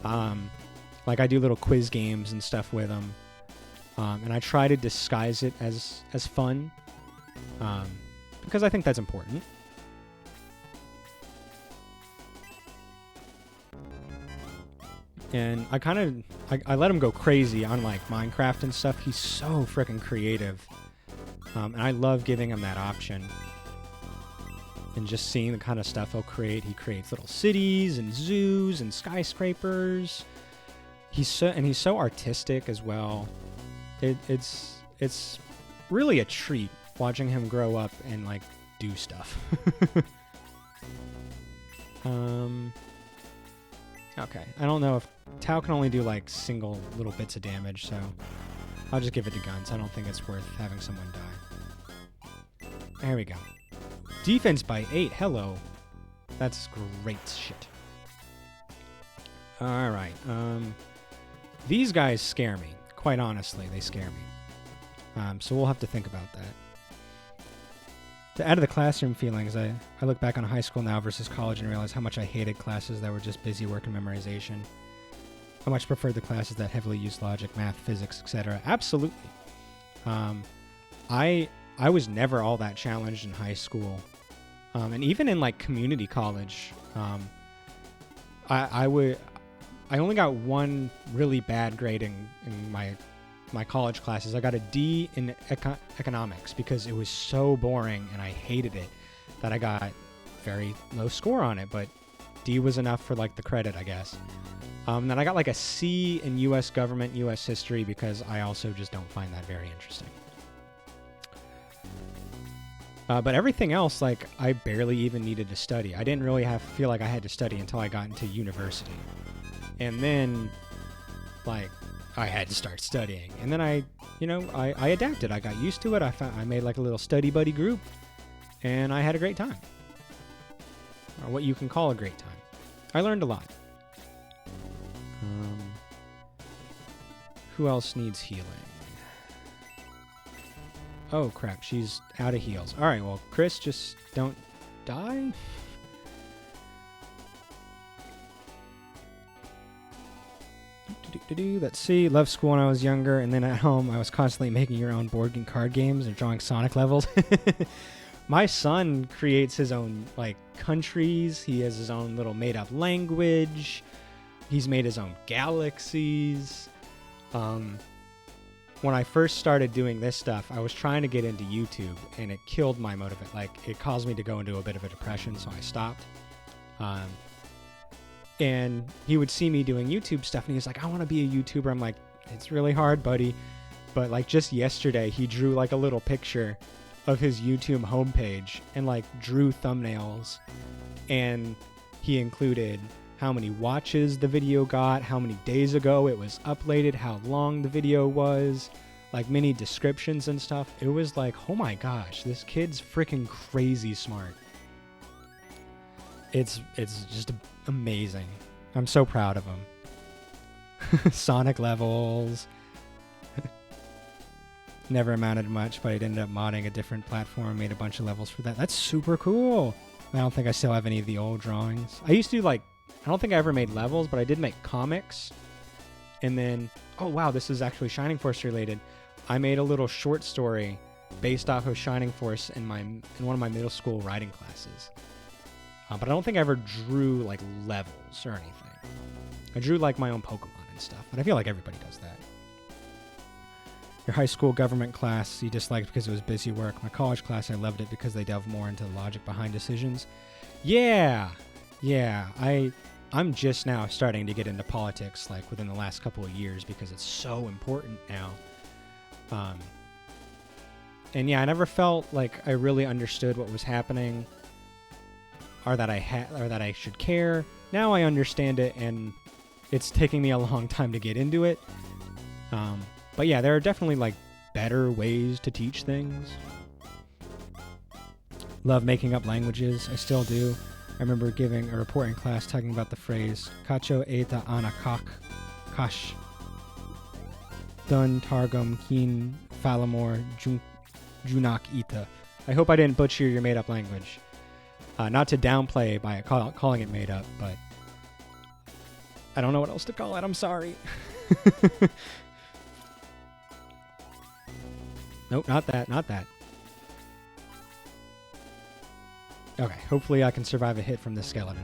Like I do little quiz games and stuff with him. And I try to disguise it as fun. because I think that's important. And I let him go crazy on like Minecraft and stuff. He's so freaking creative. And I love giving him that option. And just seeing the kind of stuff he'll create. He creates little cities and zoos and skyscrapers. He's so artistic as well. It's really a treat watching him grow up and like do stuff. Okay, I don't know if Tau can only do like single little bits of damage, so I'll just give it to guns. I don't think it's worth having someone die. There we go. Defense by 8. Hello. That's great shit. All right. These guys scare me. Quite honestly, they scare me. So we'll have to think about that. To add to the classroom feelings, I look back on high school now versus college and realize how much I hated classes that were just busy work and memorization. How much preferred the classes that heavily used logic, math, physics, etc. Absolutely. I was never all that challenged in high school. And even in like community college, I only got one really bad grade in my college classes. I got a D in economics because it was so boring and I hated it that I got very low score on it, but D was enough for like the credit, I guess. Then I got like a C in U.S. government, U.S. history because I also just don't find that very interesting. But everything else, like, I barely even needed to study. I didn't really feel like I had to study until I got into university. And then, like, I had to start studying. And then I adapted. I got used to it. I made, like, a little study buddy group. And I had a great time. Or what you can call a great time. I learned a lot. Who else needs healing? Oh, crap. She's out of heals. All right, well, Chris, just don't die. Let's see. Loved school when I was younger, and then at home, I was constantly making your own board and card games and drawing Sonic levels. My son creates his own, like, countries. He has his own little made-up language. He's made his own galaxies. When I first started doing this stuff, I was trying to get into YouTube, and it killed my motivation. Like, it caused me to go into a bit of a depression, so I stopped. And he would see me doing YouTube stuff, and he was like, I want to be a YouTuber. I'm like, it's really hard, buddy. But, like, just yesterday, he drew, like, a little picture of his YouTube homepage and, like, drew thumbnails. And he included how many watches the video got, how many days ago it was uploaded, how long the video was, like mini descriptions and stuff. It was like, oh my gosh, this kid's freaking crazy smart. It's just amazing. I'm so proud of him. Sonic levels. Never amounted to much, but I ended up modding a different platform, made a bunch of levels for that. That's super cool. I don't think I still have any of the old drawings. I used to do like, I don't think I ever made levels, but I did make comics. And then, oh wow, this is actually Shining Force related. I made a little short story based off of Shining Force in one of my middle school writing classes. But I don't think I ever drew like levels or anything. I drew like my own Pokemon and stuff, and I feel like everybody does that. Your high school government class you disliked because it was busy work. My college class, I loved it because they delve more into the logic behind decisions. Yeah, I'm just now starting to get into politics, like within the last couple of years, because it's so important now. And yeah, I never felt like I really understood what was happening, or that I should care. Now I understand it, and it's taking me a long time to get into it. But yeah, there are definitely like better ways to teach things. Love making up languages. I still do. I remember giving a report in class talking about the phrase "Kacho eta anakak kash dun targum kin falamor junak ita." I hope I didn't butcher your made-up language. Not to downplay by calling it made up, but I don't know what else to call it. I'm sorry. Nope, not that. Okay, hopefully I can survive a hit from this skeleton.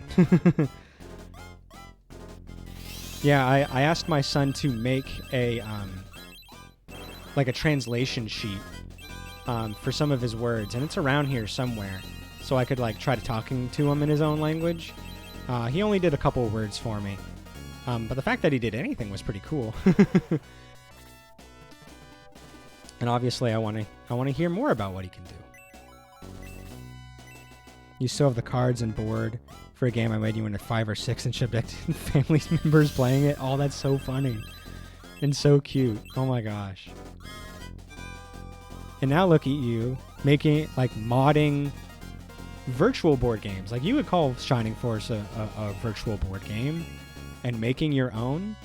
Yeah, I asked my son to make a like a translation sheet for some of his words, and it's around here somewhere, so I could like try to talking to him in his own language. He only did a couple words for me, but the fact that he did anything was pretty cool. And obviously, I want to hear more about what he can do. You still have the cards and board for a game I made you into 5 or 6 and shipped it to family members playing it. Oh, that's so funny and so cute. Oh my gosh. And now look at you making, like, modding virtual board games. Like, you would call Shining Force a virtual board game, and making your own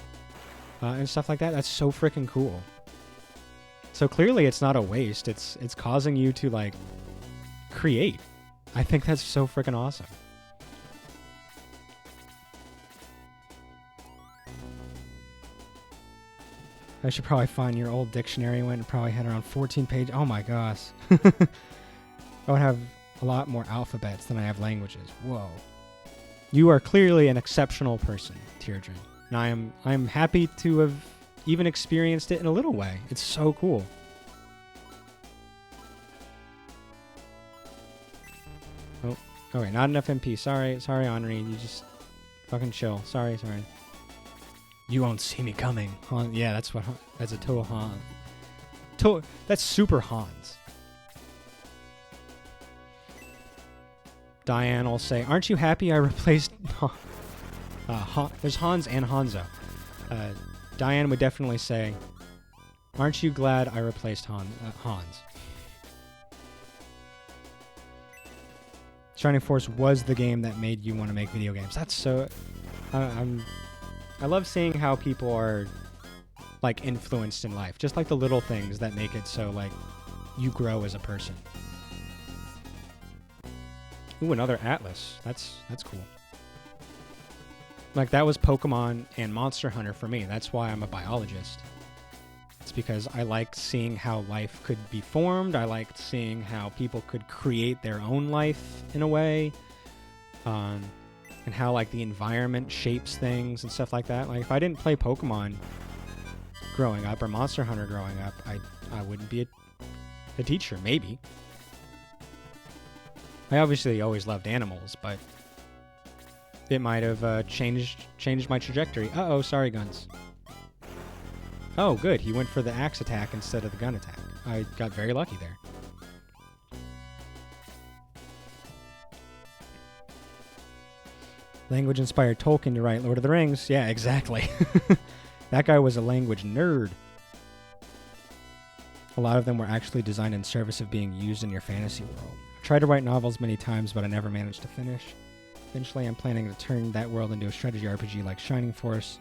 and stuff like that. That's so freaking cool. So clearly it's not a waste. It's causing you to, like, create. I think that's so freaking awesome. I should probably find your old dictionary when it probably had around 14 pages. Oh my gosh. I would have a lot more alphabets than I have languages. Whoa. You are clearly an exceptional person, Teardrin. And I am happy to have even experienced it in a little way. It's so cool. Oh, okay, not enough MP. Sorry, Henri. You just fucking chill. Sorry. You won't see me coming. Yeah, that's a total Han. That's super Hans. Diane will say, "Aren't you happy I replaced..." There's Hans and Hanzo. Diane would definitely say, "Aren't you glad I replaced Hans?" Shining Force was the game that made you want to make video games. That's so... I love seeing how people are, like, influenced in life. Just like the little things that make it so, like, you grow as a person. Ooh, another Atlas. That's cool. Like, that was Pokemon and Monster Hunter for me. That's why I'm a biologist. It's because I liked seeing how life could be formed. I liked seeing how people could create their own life in a way. And how, like, the environment shapes things and stuff like that. Like, if I didn't play Pokemon growing up or Monster Hunter growing up, I wouldn't be a teacher, maybe. I obviously always loved animals, but it might have changed my trajectory. Uh-oh, sorry, Guns. Oh, good. He went for the axe attack instead of the gun attack. I got very lucky there. Language inspired Tolkien to write Lord of the Rings. Yeah, exactly. That guy was a language nerd. A lot of them were actually designed in service of being used in your fantasy world. I've tried to write novels many times, but I never managed to finish. Eventually, I'm planning to turn that world into a strategy RPG like Shining Force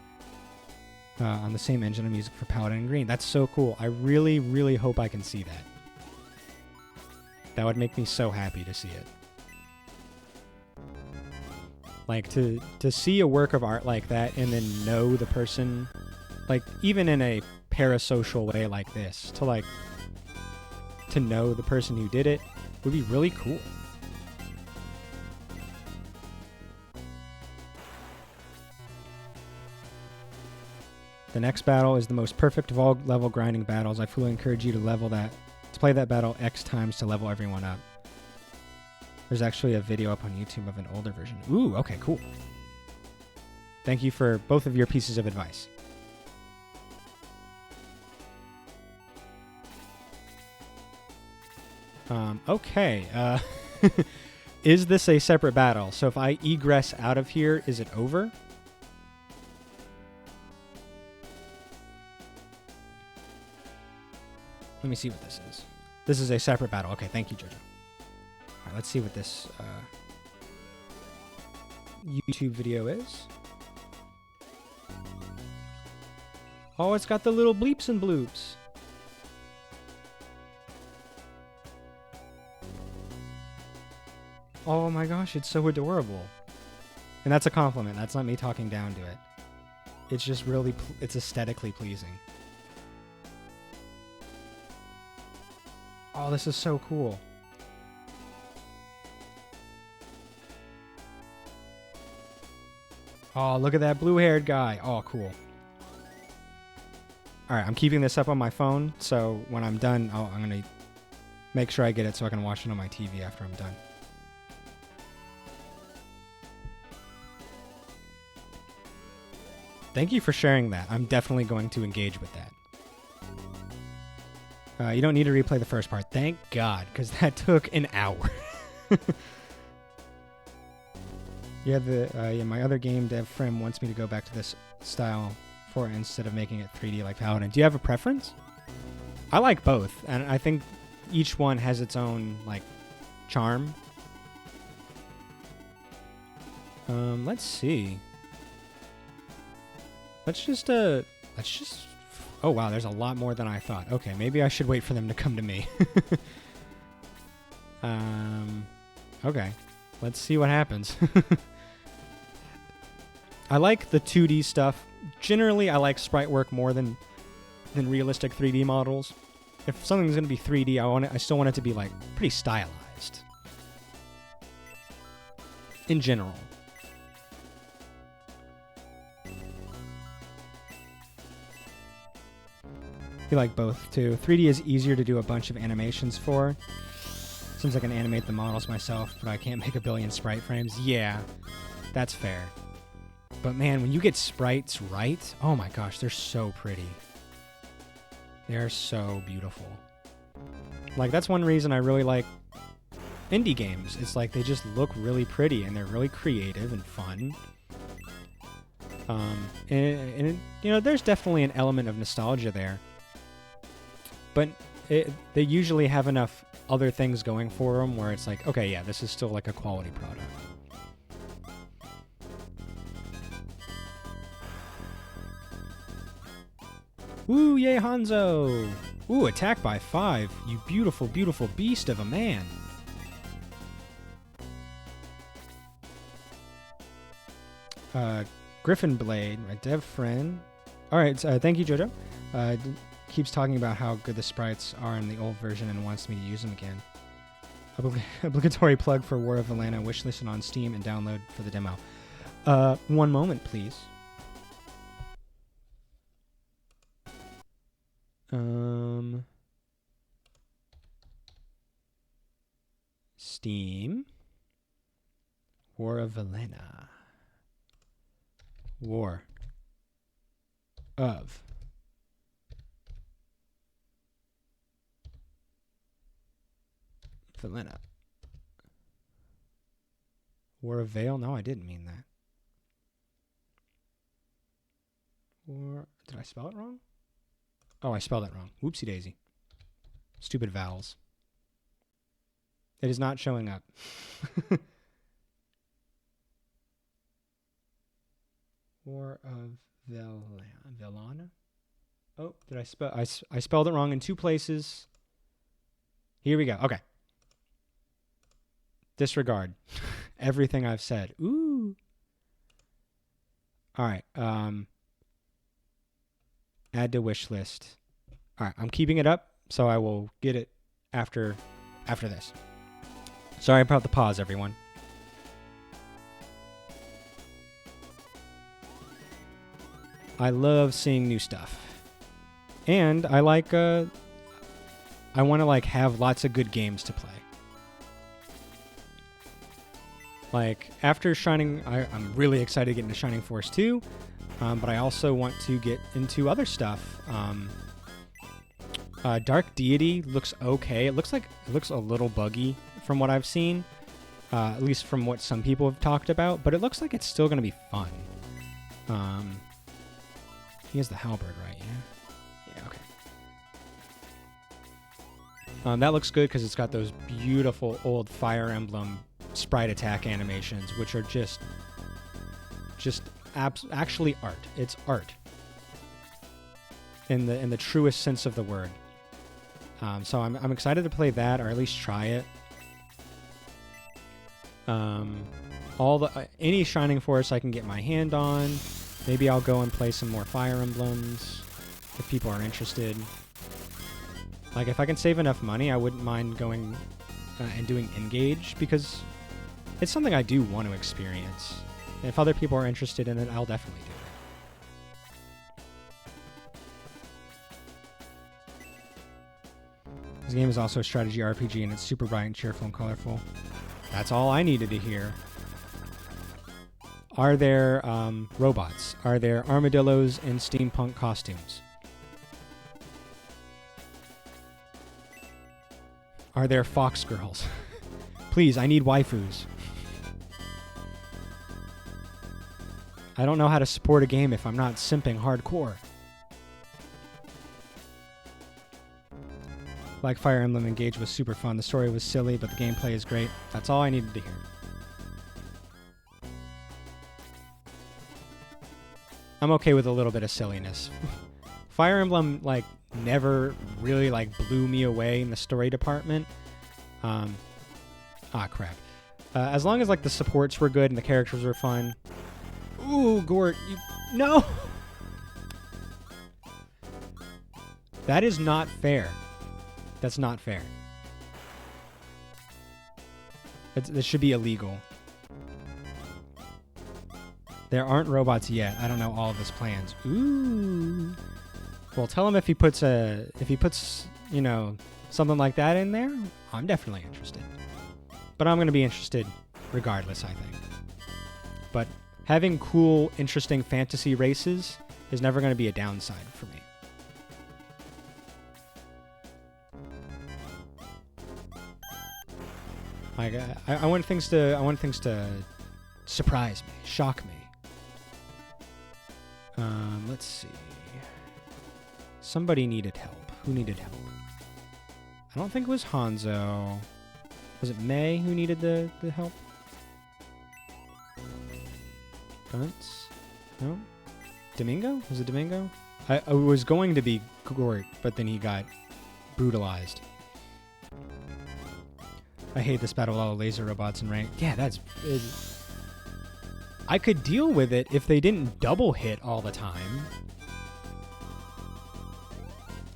on the same engine of music for Paladin and Green. That's so cool. I really, really hope I can see that. That would make me so happy to see it. Like, to see a work of art like that and then know the person, like, even in a parasocial way like this, to know the person who did it would be really cool. The next battle is the most perfect of all level grinding battles. I fully encourage you to play that battle X times to level everyone up. There's actually a video up on YouTube of an older version. Ooh, okay, cool. Thank you for both of your pieces of advice. Okay. Is this a separate battle? So if I egress out of here, is it over? Let me see what this is. This is a separate battle. Okay, thank you, Jojo. All right, let's see what this YouTube video is. Oh, it's got the little bleeps and bloops. Oh my gosh, it's so adorable. And that's a compliment. That's not me talking down to it. It's just really, it's aesthetically pleasing. Oh, this is so cool. Oh, look at that blue-haired guy. Oh, cool. All right, I'm keeping this up on my phone, so when I'm done, I'm going to make sure I get it so I can watch it on my TV after I'm done. Thank you for sharing that. I'm definitely going to engage with that. You don't need to replay the first part. Thank God, because that took an hour. Yeah, my other game dev friend wants me to go back to this style for it instead of making it 3D like Paladin. Do you have a preference? I like both, and I think each one has its own like charm. Let's see. Let's just oh wow, there's a lot more than I thought. Okay, maybe I should wait for them to come to me. Okay. Let's see what happens. I like the 2D stuff. Generally, I like sprite work more than realistic 3D models. If something's going to be 3D, I still want it to be like pretty stylized. In general. I like both too. 3D is easier to do a bunch of animations for. Seems I can animate the models myself, but I can't make a billion sprite frames. Yeah, that's fair. But man, when you get sprites right, oh my gosh, they're so pretty. They're so beautiful. Like, that's one reason I really like indie games. It's like they just look really pretty and they're really creative and fun. And you know, there's definitely an element of nostalgia there. But they usually have enough other things going for them where it's like, okay, yeah, this is still like a quality product. Woo, yay, Hanzo! Ooh, attack by 5. You beautiful, beautiful beast of a man. Griffin Blade, my dev friend. Alright, thank you, Jojo. Keeps talking about how good the sprites are in the old version and wants me to use them again. Obligatory plug for War of Valhalla, wishlisted on Steam and download for the demo. One moment, please. Steam. War of Valhalla. War of Valhalla. War of Vale? No, I didn't mean that. Did I spell it wrong? Oh, I spelled it wrong. Whoopsie daisy. Stupid vowels. It is not showing up. War of Valhalla? Oh, did I spell? I spelled it wrong in 2 places. Here we go. Okay. Disregard everything I've said. Ooh. All right. Add to wish list. All right. I'm keeping it up, so I will get it after this. Sorry about the pause, everyone. I love seeing new stuff. And I like, I want to like have lots of good games to play. Like, after Shining, I'm really excited to get into Shining Force 2, but I also want to get into other stuff. Dark Deity looks okay. It looks a little buggy from what I've seen, at least from what some people have talked about, but it looks like it's still going to be fun. He has the halberd, right? Yeah? Yeah, okay. That looks good because it's got those beautiful old Fire Emblem sprite attack animations, which are just actually art. It's art in the truest sense of the word. So I'm excited to play that, or at least try it. Any Shining Force I can get my hand on. Maybe I'll go and play some more Fire Emblems if people are interested. Like, if I can save enough money, I wouldn't mind going and doing Engage, because it's something I do want to experience. If other people are interested in it, I'll definitely do it. This game is also a strategy RPG, and it's super bright and cheerful and colorful. That's all I needed to hear. Are there robots? Are there armadillos in steampunk costumes? Are there fox girls? Please, I need waifus. I don't know how to support a game if I'm not simping hardcore. Like Fire Emblem Engage was super fun. The story was silly, but the gameplay is great. That's all I needed to hear. I'm okay with a little bit of silliness. Fire Emblem, like, never really, like, blew me away in the story department. Crap. As long as, like, the supports were good and the characters were fun. Ooh, Gort, no! That is not fair. That's not fair. This should be illegal. There aren't robots yet. I don't know all of his plans. Ooh. Well, tell him if he puts, you know, something like that in there, I'm definitely interested. But I'm going to be interested regardless, I think. But having cool, interesting fantasy races is never going to be a downside for me. I want things to surprise me, shock me. Let's see. Somebody needed help. Who needed help? I don't think it was Hanzo. Was it May who needed the help? Gunts? No? Domingo? Was it Domingo? I was going to be Gort, but then he got brutalized. I hate this battle of all the laser robots in rank. Yeah, that's... I could deal with it if they didn't double hit all the time.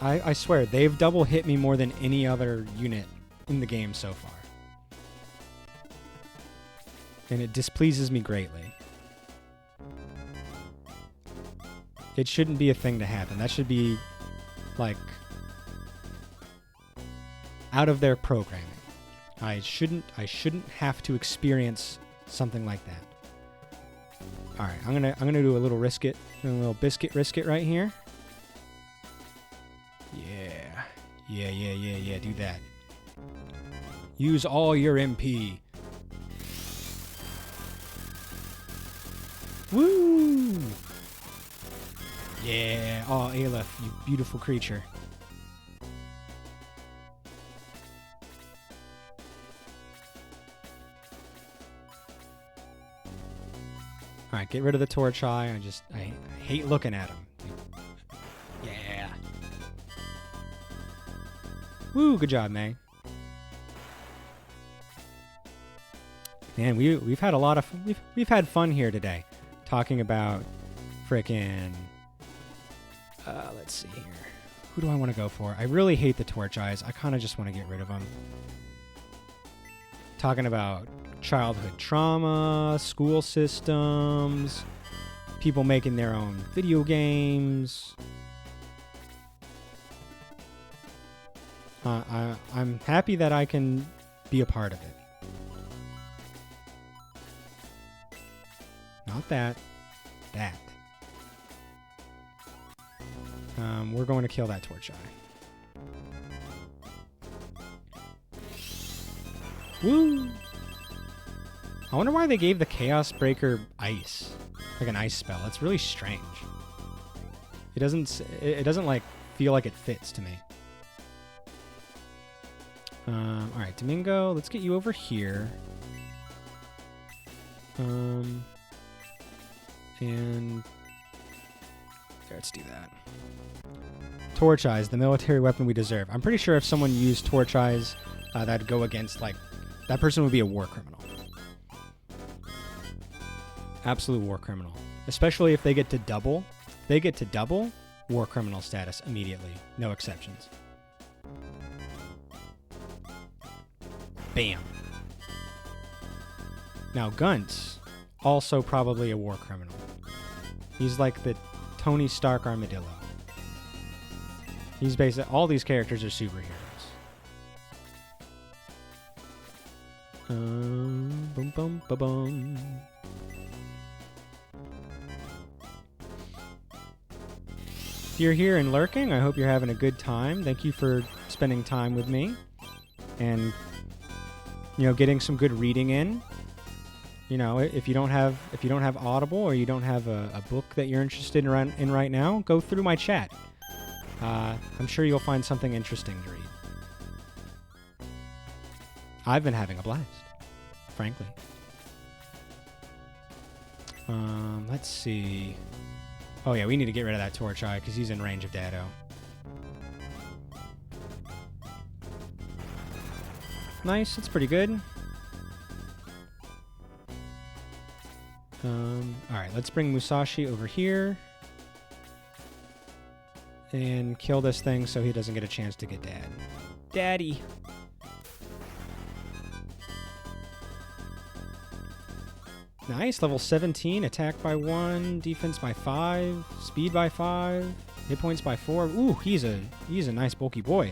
I swear, they've double hit me more than any other unit in the game so far. And it displeases me greatly. It shouldn't be a thing to happen. That should be, like, out of their programming. I shouldn't have to experience something like that. All right, I'm gonna do a little biscuit risk it right here. Yeah. Do that. Use all your MP. Woo! Yeah. Oh, Aleph, you beautiful creature. All right, get rid of the torch eye. I hate looking at him. Yeah. Woo, good job, May. Man, we've had a lot of we've had fun here today, talking about frickin'. Let's see here. Who do I want to go for? I really hate the torch eyes. I kind of just want to get rid of them. Talking about childhood trauma, school systems, people making their own video games. I'm happy that I can be a part of it. Not that. That. We're going to kill that torch eye. Woo! I wonder why they gave the Chaos Breaker ice, like an ice spell. It's really strange. It doesn't like feel like it fits to me. All right, Domingo, let's get you over here. And let's do that. Torch eyes, the military weapon we deserve. I'm pretty sure if someone used torch eyes, that'd go against, like, that person would be a war criminal. Absolute war criminal. Especially if they get to double. They get to double war criminal status immediately. No exceptions. Bam. Now, Gunts also probably a war criminal. He's like the Tony Stark armadillo. He's basically, all these characters are superheroes. Boom, boom, ba boom. If you're here and lurking, I hope you're having a good time. Thank you for spending time with me, and getting some good reading in. If you don't have Audible, or you don't have a book that you're interested in right now, go through my chat. I'm sure you'll find something interesting to read. I've been having a blast, frankly. Let's see. Oh yeah, we need to get rid of that Torch Eye because he's in range of Dado. Nice, that's pretty good. Alright, let's bring Musashi over here. And kill this thing so he doesn't get a chance to get Dad. Daddy! Nice, level 17, attack by 1, defense by 5, speed by 5, hit points by 4. Ooh, he's a nice bulky boy.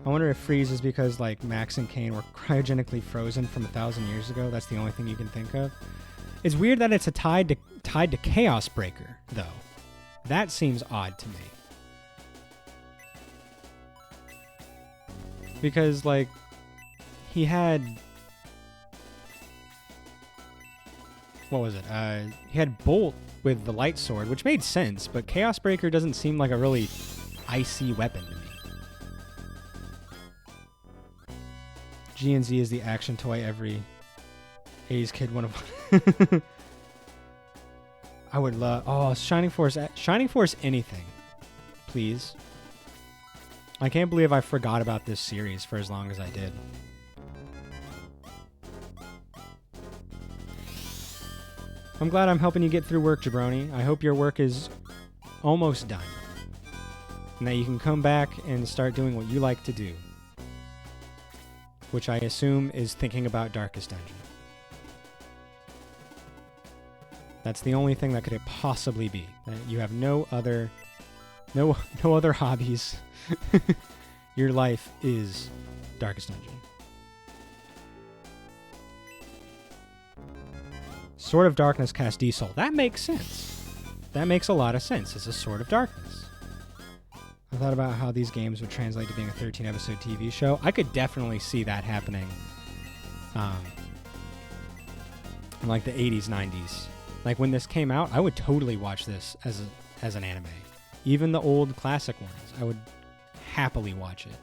I wonder if freeze is because like Max and Kane were cryogenically frozen from 1,000 years ago. That's the only thing you can think of. It's weird that it's tied to Chaos Breaker, though. That seems odd to me. Because like he had, what was it? He had Bolt with the light sword, which made sense, but Chaos Breaker doesn't seem like a really icy weapon to me. G&Z is the action toy every 80s kid would have. I would love... Shining Force anything. Please. I can't believe I forgot about this series for as long as I did. I'm glad I'm helping you get through work, Jabroni. I hope your work is almost done. And that you can come back and start doing what you like to do. Which I assume is thinking about Darkest Dungeon. That's the only thing that could it possibly be. That you have no other hobbies. Your life is Darkest Dungeon. Sword of Darkness cast D-Soul. That makes sense. That makes a lot of sense. It's a Sword of Darkness. I thought about how these games would translate to being a 13-episode TV show. I could definitely see that happening in like the 80s, 90s. Like when this came out, I would totally watch this as an anime. Even the old classic ones, I would happily watch it.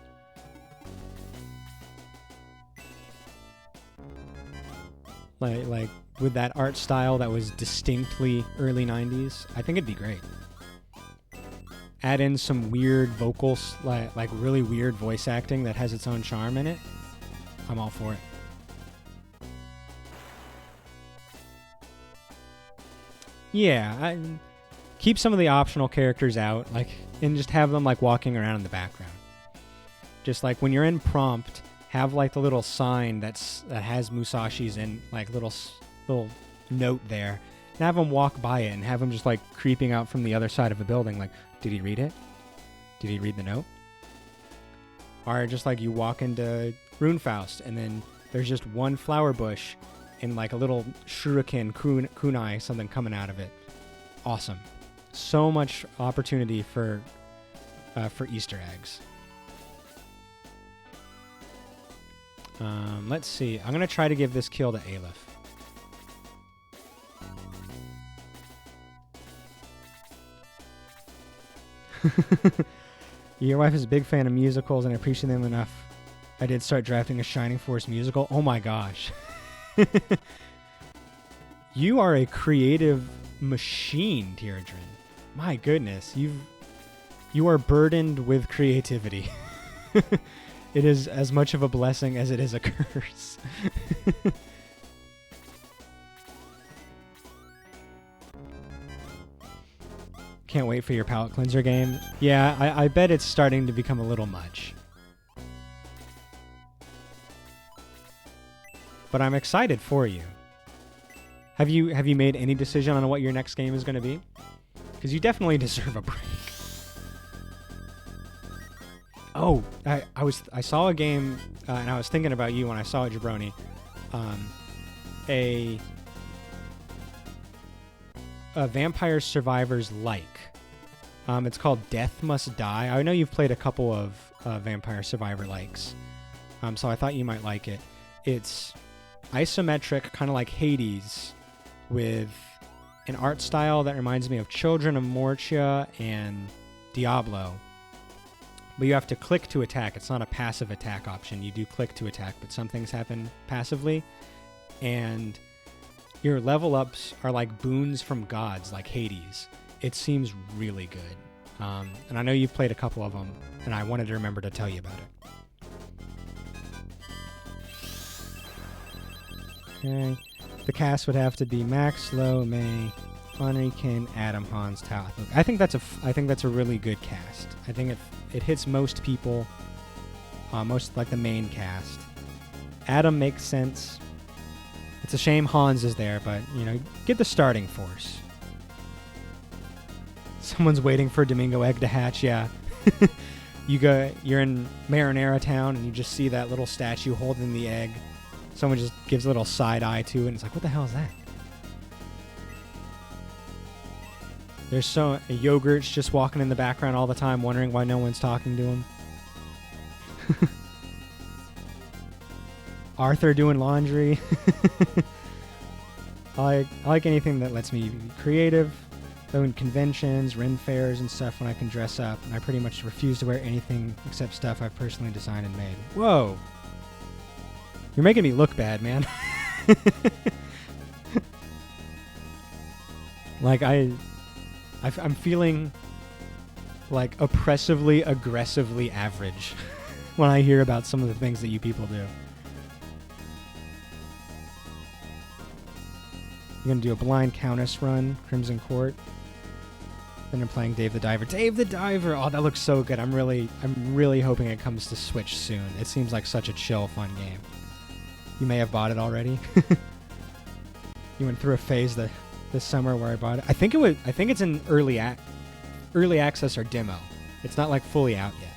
Like with that art style that was distinctly early 90s, I think it'd be great. Add in some weird vocals, like really weird voice acting that has its own charm in it. I'm all for it. Yeah, keep some of the optional characters out, and just have them walking around in the background. Just like when you're in prompt, have the little sign that has Musashi's in little note there, and have them walk by it, and have them just creeping out from the other side of a building. Did he read it? Did he read the note? Or just you walk into Runefaust, and then there's just one flower bush and a little shuriken kunai, something coming out of it. Awesome. So much opportunity for Easter eggs. Let's see. I'm going to try to give this kill to Aleph. Your wife is a big fan of musicals and I appreciate them enough. I did start drafting a Shining Force musical. Oh my gosh. You are a creative machine, Deirdre. My goodness, you are burdened with creativity. It is as much of a blessing as it is a curse. Can't wait for your palate cleanser game. Yeah, I bet it's starting to become a little much. but I'm excited for you. Have you made any decision on what your next game is going to be? Because you definitely deserve a break. Oh, I saw a game, and I was thinking about you when I saw it, Jabroni. A Vampire Survivors like. It's called Death Must Die. I know you've played a couple of Vampire Survivor likes, so I thought you might like it. It's isometric, kind of like Hades, with an art style that reminds me of Children of Mortia and Diablo. But you have to click to attack. It's not a passive attack option. You do click to attack, but some things happen passively. And your level ups are like boons from gods, like Hades. It seems really good. And I know you've played a couple of them, and I wanted to remember to tell you about it. Okay. The cast would have to be Max, Lowe, May, Henrikin, Adam, Hans, Tao. I think that's a really good cast. I think it hits most people, most like the main cast. Adam makes sense. It's a shame Hans is there, but get the starting force. Someone's waiting for Domingo Egg to hatch. Yeah, you're in Marinara Town and you just see that little statue holding the egg. Someone just gives a little side eye to it, and it's like, what the hell is that? There's Yogurt's just walking in the background all the time, wondering why no one's talking to him. Arthur doing laundry. I like anything that lets me be creative. Going conventions, Ren fairs, and stuff when I can dress up, and I pretty much refuse to wear anything except stuff I've personally designed and made. Whoa! You're making me look bad, man. Like, I'm feeling like oppressively, aggressively average when I hear about some of the things that you people do. You're going to do a blind Countess run, Crimson Court. Then you're playing Dave the Diver. Dave the Diver! Oh, that looks so good. I'm really hoping it comes to Switch soon. It seems like such a chill, fun game. You may have bought it already. You went through a phase this summer where I bought it. I think it's in early access or demo. It's not like fully out yet.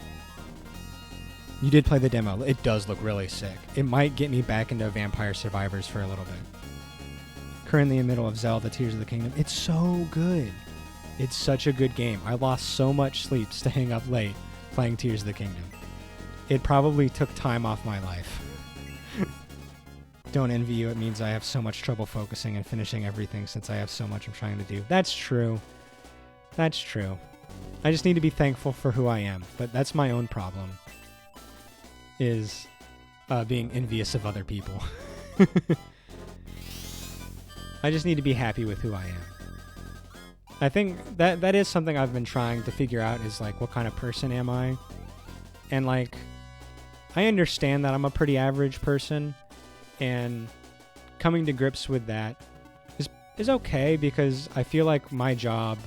You did play the demo. It does look really sick. It might get me back into Vampire Survivors for a little bit. Currently in the middle of Zelda Tears of the Kingdom. It's so good. It's such a good game. I lost so much sleep staying up late playing Tears of the Kingdom. It probably took time off my life. Don't envy you. It means I have so much trouble focusing and finishing everything since I have so much I'm trying to do. That's true. That's true. I just need to be thankful for who I am. But that's my own problem. Is being envious of other people. I just need to be happy with who I am. I think that is something I've been trying to figure out is like, what kind of person am I? And like, I understand that I'm a pretty average person, and coming to grips with that is okay, because I feel like my job,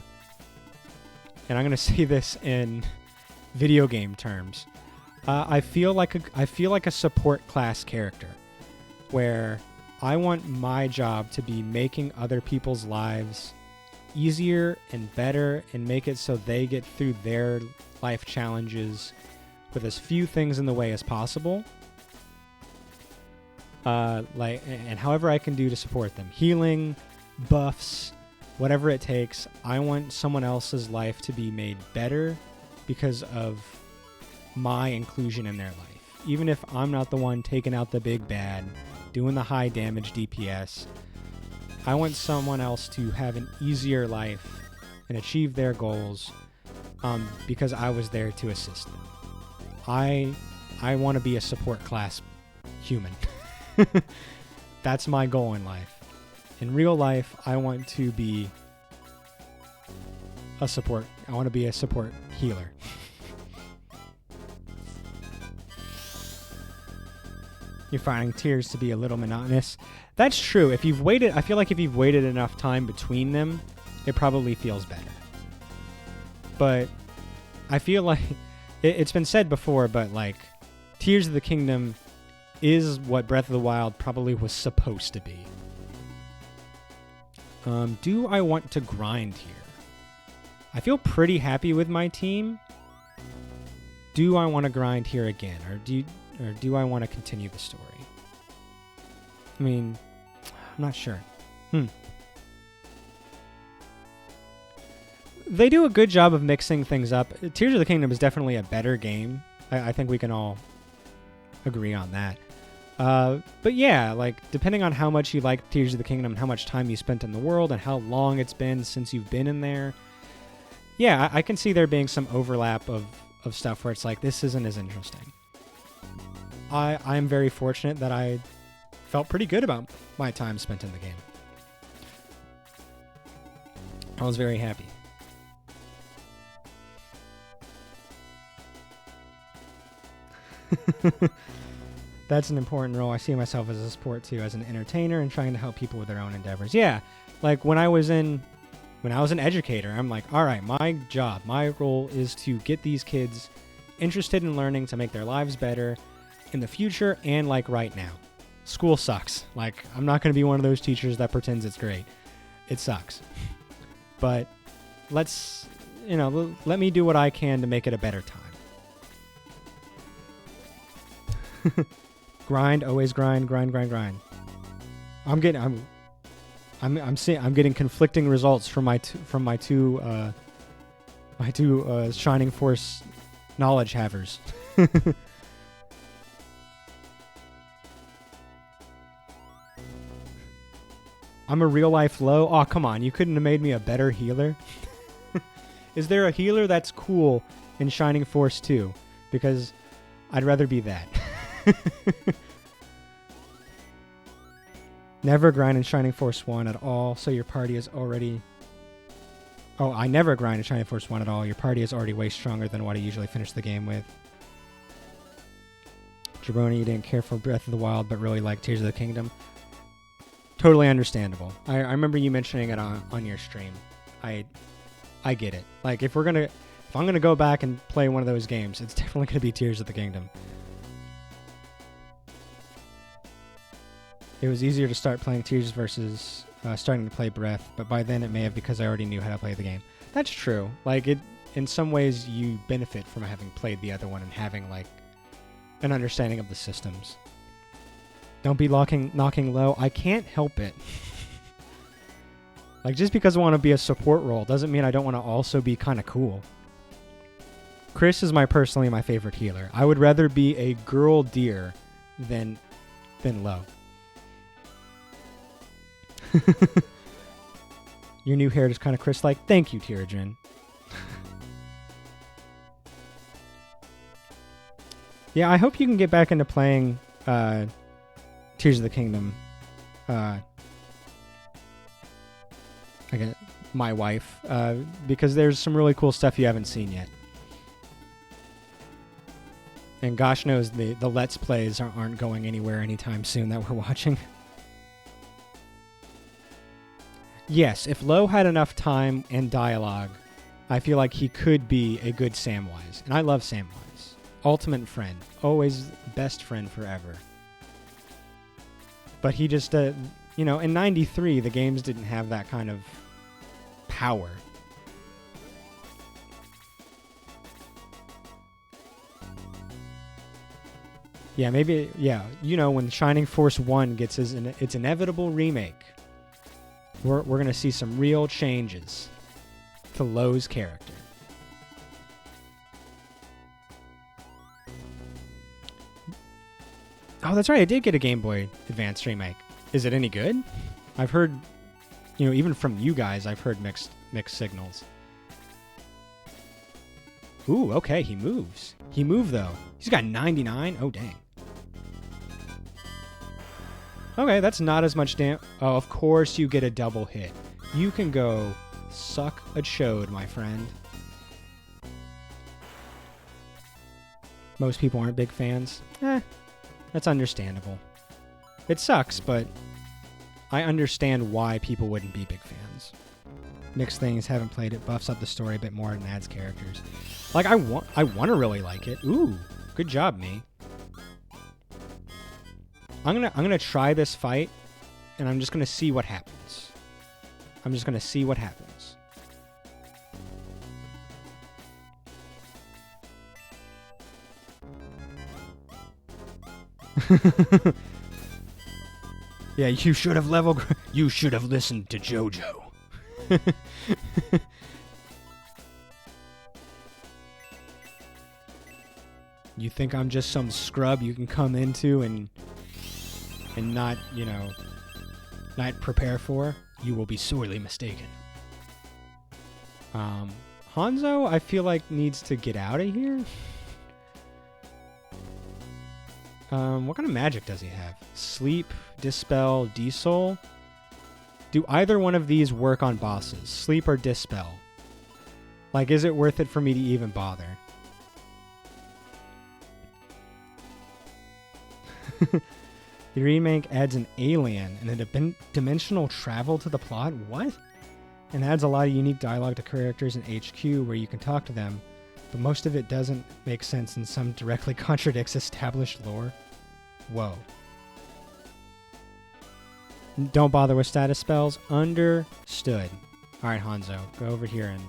and I'm going to say this in video game terms, I feel like a support class character, where I want my job to be making other people's lives easier and better, and make it so they get through their life challenges with as few things in the way as possible. And however I can do to support them. Healing, buffs, whatever it takes. I want someone else's life to be made better because of my inclusion in their life. Even if I'm not the one taking out the big bad, doing the high damage DPS, I want someone else to have an easier life and achieve their goals because I was there to assist them. I want to be a support class human. That's my goal in life. In real life, I want to be a support healer. You're finding Tears to be a little monotonous. That's true. If you've waited, I feel like if you've waited enough time between them, it probably feels better. But I feel like it's been said before, but like Tears of the Kingdom is what Breath of the Wild probably was supposed to be. Do I want to grind here? I feel pretty happy with my team. Do I want to grind here again, or do I want to continue the story? I mean, I'm not sure. They do a good job of mixing things up. Tears of the Kingdom is definitely a better game. I think we can all agree on that. But yeah, like, depending on how much you like Tears of the Kingdom and how much time you spent in the world and how long it's been since you've been in there, yeah, I can see there being some overlap of stuff where it's like, this isn't as interesting. I'm very fortunate that I felt pretty good about my time spent in the game. I was very happy. That's an important role. I see myself as a sport too, as an entertainer and trying to help people with their own endeavors. Yeah, like when I was an educator, I'm like, all right, my job, my role is to get these kids interested in learning to make their lives better in the future and like right now. School sucks. Like, I'm not going to be one of those teachers that pretends it's great. It sucks. But let me do what I can to make it a better time. Grind, always grind. I'm getting conflicting results from my two Shining Force knowledge havers. I'm a real life low. Oh, come on. You couldn't have made me a better healer. Is there a healer that's cool in Shining Force 2? Because I'd rather be that. Never grind in Shining Force 1 at all, so your party is already... Oh, I never grind in Shining Force 1 at all. Your party is already way stronger than what I usually finish the game with. Jabroni, you didn't care for Breath of the Wild, but really like Tears of the Kingdom. Totally understandable. I remember you mentioning it on your stream. I get it. Like, if I'm gonna go back and play one of those games, it's definitely gonna be Tears of the Kingdom. It was easier to start playing Tears versus starting to play Breath, but by then it may have because I already knew how to play the game. That's true. Like, in some ways you benefit from having played the other one and having like an understanding of the systems. Don't be knocking low. I can't help it. Like, just because I want to be a support role doesn't mean I don't want to also be kind of cool. Chris is personally my favorite healer. I would rather be a girl deer than low. Your new hair is kind of Chris-like. Thank you, Tirajan. Yeah, I hope you can get back into playing Tears of the Kingdom. My wife, because there's some really cool stuff you haven't seen yet. And gosh knows the Let's Plays aren't going anywhere anytime soon that we're watching. Yes, if Lo had enough time and dialogue, I feel like he could be a good Samwise. And I love Samwise. Ultimate friend. Always best friend forever. But he just, in 93, the games didn't have that kind of power. Yeah, maybe, yeah. When Shining Force 1 gets its inevitable remake, we're going to see some real changes to Lo's character. Oh, that's right. I did get a Game Boy Advance remake. Is it any good? I've heard, even from you guys, I've heard mixed signals. Ooh, okay, he moves. He moved, though. He's got 99? Oh, dang. Okay, that's not as much damage. Oh, of course you get a double hit. You can go suck a chode, my friend. Most people aren't big fans. That's understandable. It sucks, but I understand why people wouldn't be big fans. Mixed things, haven't played it, buffs up the story a bit more and adds characters. Like, I want to really like it. Ooh, good job, me. I'm gonna try this fight, and I'm just gonna see what happens. I'm just gonna see what happens. Yeah, you should have you should have listened to JoJo. You think I'm just some scrub you can come into and not, you know, not prepare for? You will be sorely mistaken. Hanzo, I feel like, needs to get out of here. What kind of magic does he have? Sleep, Dispel, Desoul? Do either one of these work on bosses? Sleep or Dispel? Like, is it worth it for me to even bother? The remake adds an alien and a dimensional travel to the plot? What? And adds a lot of unique dialogue to characters in HQ where you can talk to them, but most of it doesn't make sense and some directly contradicts established lore. Whoa. Don't bother with status spells. Understood. Alright, Hanzo, go over here and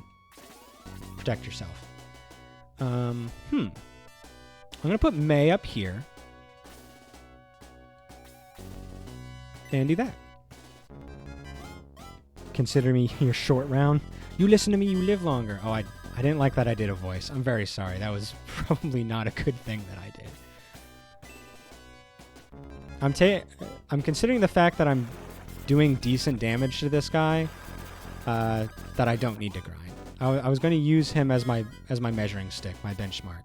protect yourself. I'm gonna put Mei up here. And do that. Consider me your short round. You listen to me, you live longer. Oh, I didn't like that I did a voice. I'm very sorry. That was probably not a good thing that I did. I'm considering the fact that I'm doing decent damage to this guy, that I don't need to grind. I was going to use him as my measuring stick, my benchmark.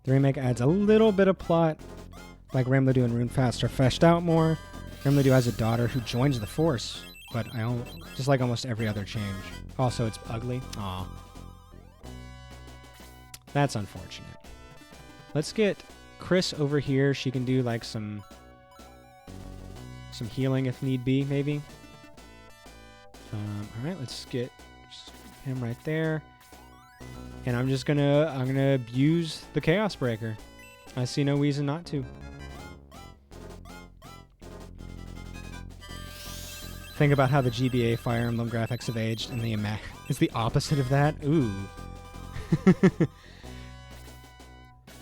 The remake adds a little bit of plot, like Ramladu and Runefast are fleshed out more. Ramladu has a daughter who joins the Force, but just like almost every other change. Also, it's ugly. Aw. That's unfortunate. Let's get Chris over here. She can do like some healing if need be, maybe. All right, let's get him right there. And I'm gonna abuse the Chaos Breaker. I see no reason not to. Think about how the GBA Fire Emblem graphics have aged, and it's the opposite of that. Ooh.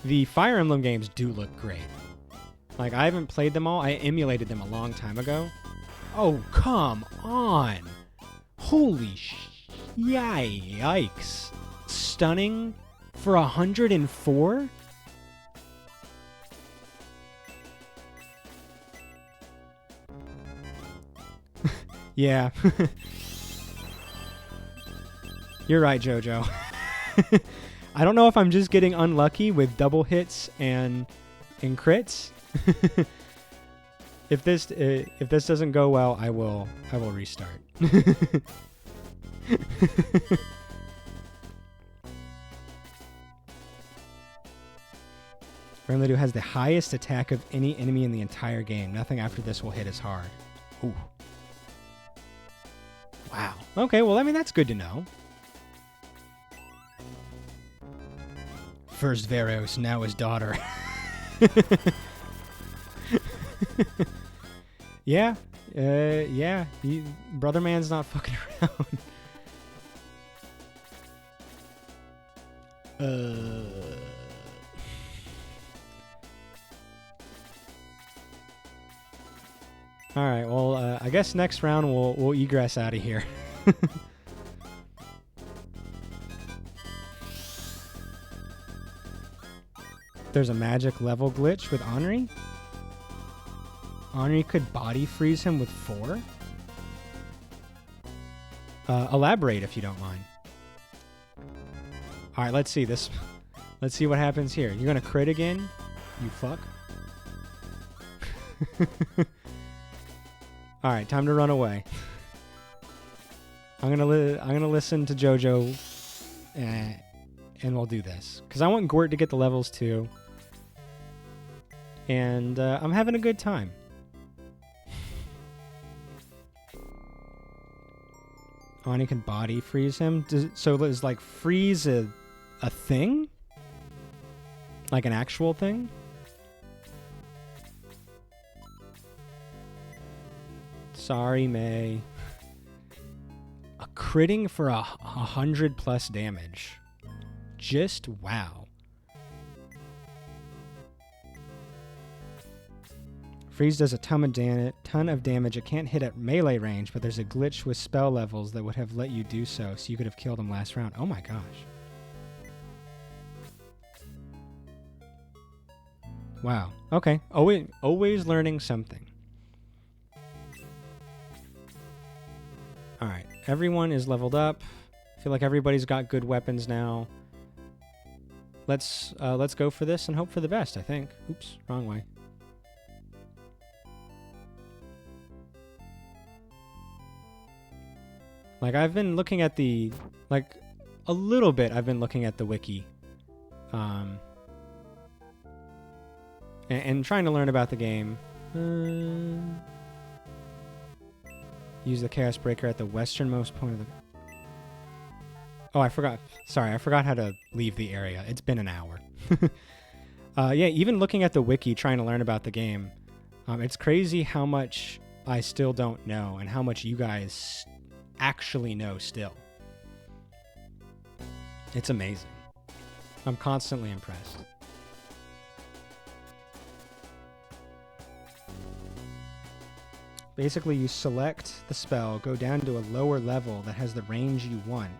The Fire Emblem games do look great. Like, I haven't played them all. I emulated them a long time ago. Oh, come on! Holy yikes! Stunning for 104? Yeah. You're right, JoJo. I don't know if I'm just getting unlucky with double hits and crits. If this doesn't go well, I will restart. Ramladu has the highest attack of any enemy in the entire game. Nothing after this will hit as hard. Ooh. Wow. Okay, well, I mean, that's good to know. First Veros, now his daughter. Yeah. Yeah. Brother man's not fucking around. Alright, well, I guess next round we'll egress out of here. There's a magic level glitch with Henri. Henri could body freeze him with 4? Elaborate if you don't mind. Alright, let's see this. Let's see what happens here. You're gonna crit again? You fuck. Alright, time to run away. I'm gonna listen to JoJo, and we'll do this. Because I want Gort to get the levels too. And I'm having a good time. Ani can body freeze him. So is like freeze a thing? Like an actual thing? Sorry, May. A critting for 100+ damage. Just wow. Freeze does a ton of damage. It can't hit at melee range, but there's a glitch with spell levels that would have let you do so you could have killed him last round. Oh my gosh. Wow. Okay. Always learning something. Alright. Everyone is leveled up. I feel like everybody's got good weapons now. Let's go for this and hope for the best, I think. Oops, wrong way. Like, I've been looking at the... Like, a little bit I've been looking at the wiki. And trying to learn about the game. Use the Chaos Breaker at the westernmost point of the... Oh, I forgot. Sorry, I forgot how to leave the area. It's been an hour. Yeah, even looking at the wiki, trying to learn about the game, it's crazy how much I still don't know and how much you guys actually know still. It's amazing. I'm constantly impressed. Basically, you select the spell, go down to a lower level that has the range you want.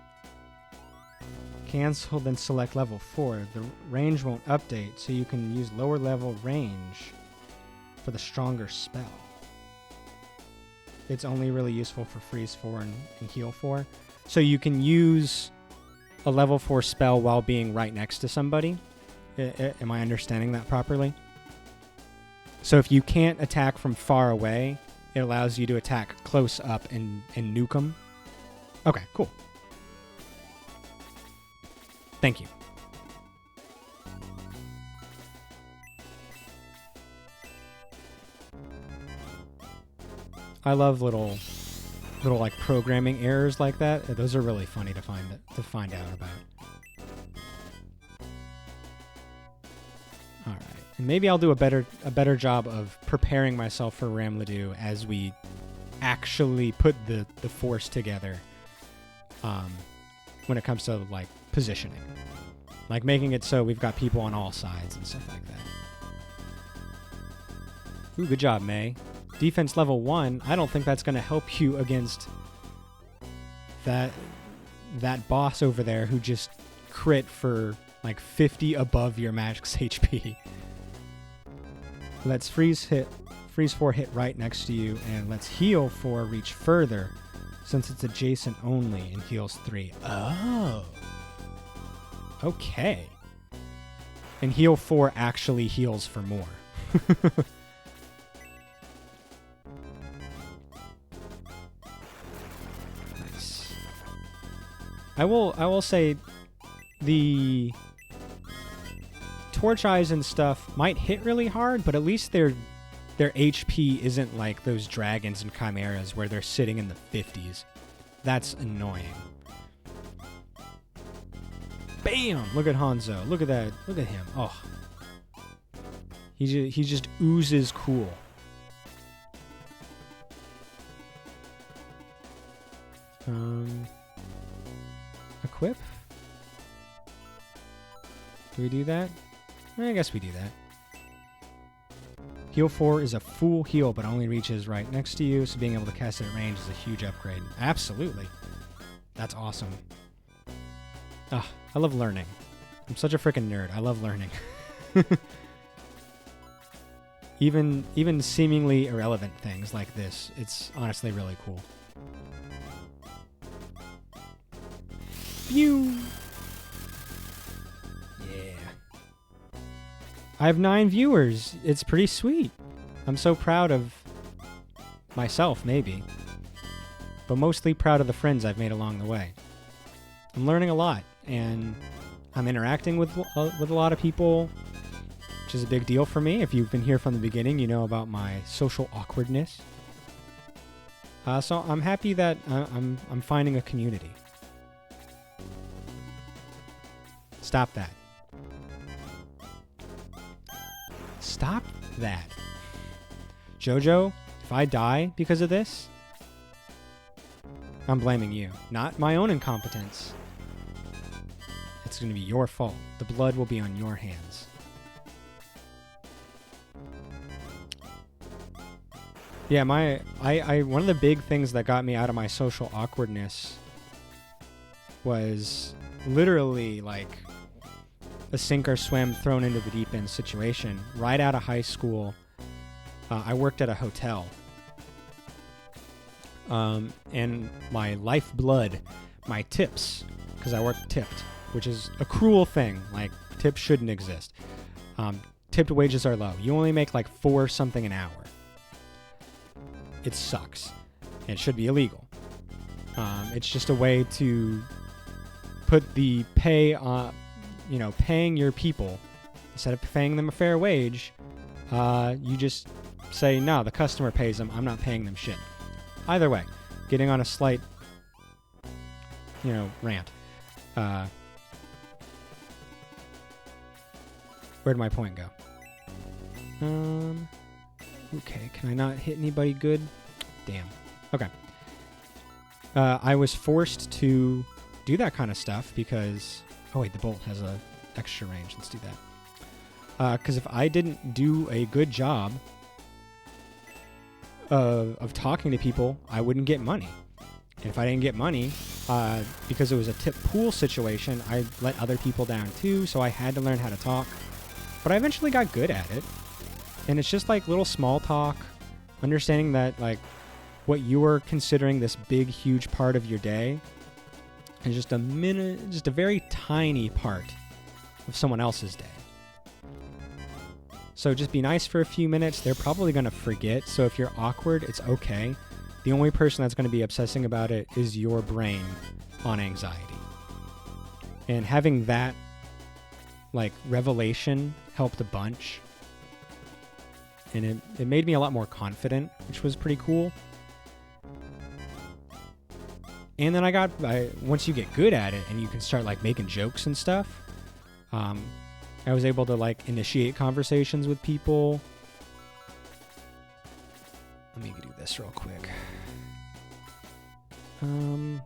Cancel, then select level 4. The range won't update, so you can use lower level range for the stronger spell. It's only really useful for freeze 4 and heal 4. So you can use a level 4 spell while being right next to somebody. Am I understanding that properly? So if you can't attack from far away, it allows you to attack close up and nuke them. Okay, cool. Thank you. I love little like programming errors like that. Those are really funny to find out about. All right, and maybe I'll do a better job of preparing myself for Ramladu as we actually put the force together. When it comes to like positioning, like making it so we've got people on all sides and stuff like that. Ooh, good job, May. Defense level 1, I don't think that's going to help you against that boss over there who just crit for like 50 above your max HP. Let's freeze 4 hit right next to you, and let's heal 4 reach further since it's adjacent only and heals 3. Oh. Okay. And heal 4 actually heals for more. I will say the torch eyes and stuff might hit really hard, but at least their HP isn't like those dragons and chimeras where they're sitting in the 50s. That's annoying. Bam! Look at Hanzo. Look at that. Look at him. Oh. He just oozes cool. Equip? Do we do that? I guess we do that. Heal 4 is a full heal, but only reaches right next to you, so being able to cast it at range is a huge upgrade. Absolutely. That's awesome. Ah, I love learning. I'm such a freaking nerd. I love learning. Even seemingly irrelevant things like this, it's honestly really cool. Pew! Yeah. I have 9 viewers. It's pretty sweet. I'm so proud of myself, maybe. But mostly proud of the friends I've made along the way. I'm learning a lot, and I'm interacting with a lot of people, which is a big deal for me. If you've been here from the beginning, you know about my social awkwardness. So I'm happy that I'm finding a community. Stop that. Stop that. Jojo, if I die because of this, I'm blaming you, not my own incompetence. It's going to be your fault. The blood will be on your hands. Yeah, one of the big things that got me out of my social awkwardness was literally like a sink or swim thrown into the deep end situation. Right out of high school, I worked at a hotel. And my lifeblood, my tips, because I worked tipped, which is a cruel thing. Like, tips shouldn't exist. Tipped wages are low. You only make like $4 something an hour. It sucks. And it should be illegal. It's just a way to put the pay on, paying your people, instead of paying them a fair wage, you just say, no, the customer pays them. I'm not paying them shit. Either way, getting on a slight, rant. Where'd my point go? Okay, can I not hit anybody good? Damn. Okay. I was forced to do that kind of stuff because... Oh, wait, the bolt has a extra range. Let's do that. Because if I didn't do a good job of talking to people, I wouldn't get money. And if I didn't get money, because it was a tip pool situation, I let other people down too, so I had to learn how to talk. But I eventually got good at it. And it's just like little small talk, understanding that like what you are considering this big, huge part of your day is just a very tiny part of someone else's day. So just be nice for a few minutes. They're probably going to forget. So if you're awkward, it's okay. The only person that's going to be obsessing about it is your brain on anxiety. And having that like revelation helped a bunch. And it made me a lot more confident, which was pretty cool. And then once you get good at it and you can start like making jokes and stuff, I was able to like initiate conversations with people. Let me do this real quick.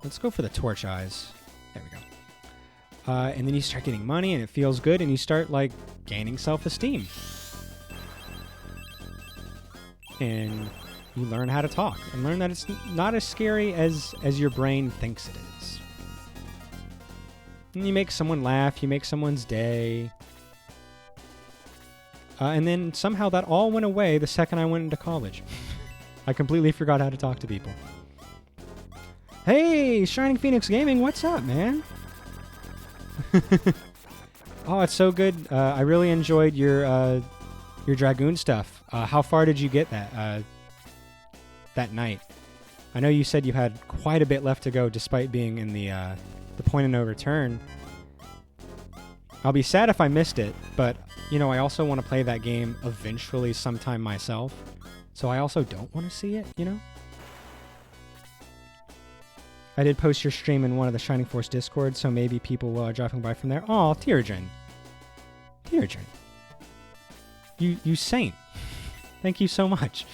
Let's go for the torch eyes. There we go. And then you start getting money and it feels good and you start like gaining self-esteem. And you learn how to talk and learn that it's not as scary as your brain thinks it is. And you make someone laugh, you make someone's day. And then somehow that all went away the second I went into college. I completely forgot how to talk to people. Hey, Shining Phoenix Gaming, what's up, man? Oh, it's so good. I really enjoyed your Dragoon stuff. How far did you get that night? I know you said you had quite a bit left to go despite being in the point of no return. I'll be sad if I missed it, but, I also want to play that game eventually sometime myself. So I also don't want to see it, I did post your stream in one of the Shining Force Discord, so maybe people are dropping by from there. Aw, Tearjin. Tearjin. You saint. Thank you so much.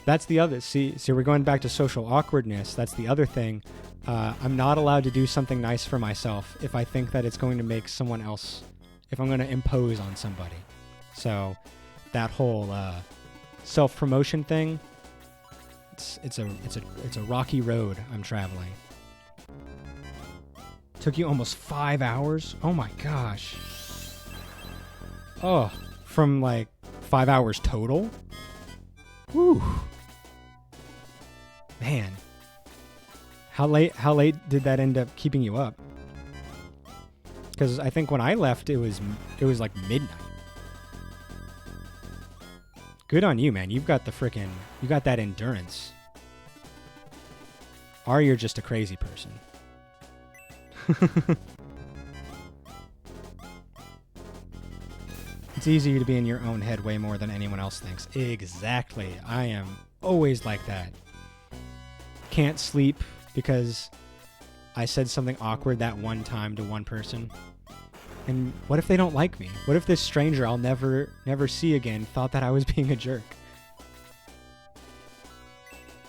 That's the other... See, we're going back to social awkwardness. That's the other thing. I'm not allowed to do something nice for myself if I think that it's going to make someone else... If I'm going to impose on somebody. So, that whole self-promotion thing... It's a rocky road I'm traveling. Took you almost 5 hours? Oh my gosh. Oh, from like 5 hours total? Whew. Man. How late did that end up keeping you up? Because I think when I left it was like midnight. Good on you, man. You got that endurance. Or you're just a crazy person. It's easier to be in your own head way more than anyone else thinks. Exactly. I am always like that. Can't sleep because I said something awkward that one time to one person. And what if they don't like me? What if this stranger I'll never see again thought that I was being a jerk?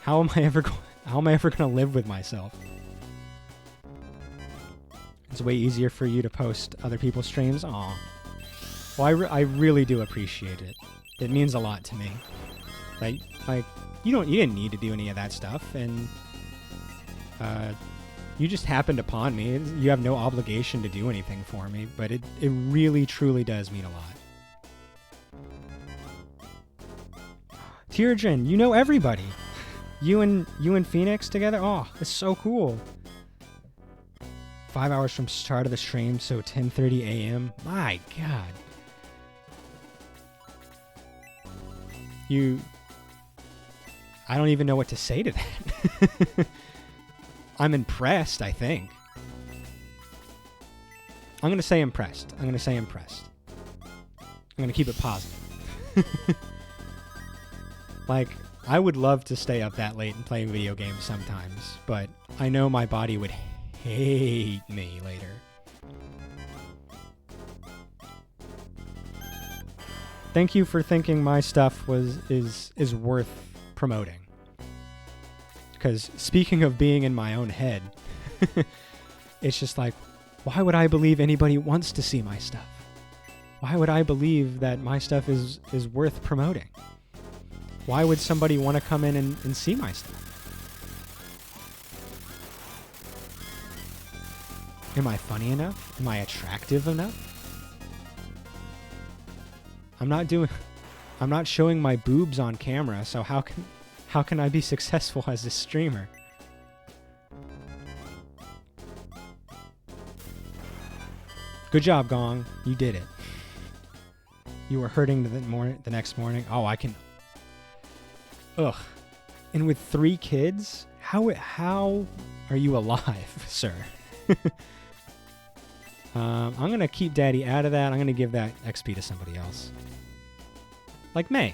How am I ever going to live with myself? It's way easier for you to post other people's streams. Aw. Well, I really do appreciate it. It means a lot to me. Like you didn't need to do any of that stuff, and you just happened upon me. You have no obligation to do anything for me, but it really truly does mean a lot. Tearjin, you know everybody. You and Phoenix together? Oh, it's so cool. 5 hours from start of the stream, so 10:30 a.m. My God. I don't even know what to say to that. I'm impressed, I think. I'm going to say impressed. I'm going to keep it positive. Like, I would love to stay up that late and play video games sometimes, but I know my body would hate me later. Thank you for thinking my stuff is worth promoting. Because speaking of being in my own head, it's just like, why would I believe anybody wants to see my stuff? Why would I believe that my stuff is worth promoting? Why would somebody want to come in and see my stuff? Am I funny enough? Am I attractive enough? I'm not showing my boobs on camera, so how can I be successful as a streamer? Good job, Gong. You did it. You were hurting the next morning. Oh, I can... Ugh. And with 3 kids? How are you alive, sir? I'm going to keep Daddy out of that. I'm going to give that XP to somebody else. Like May.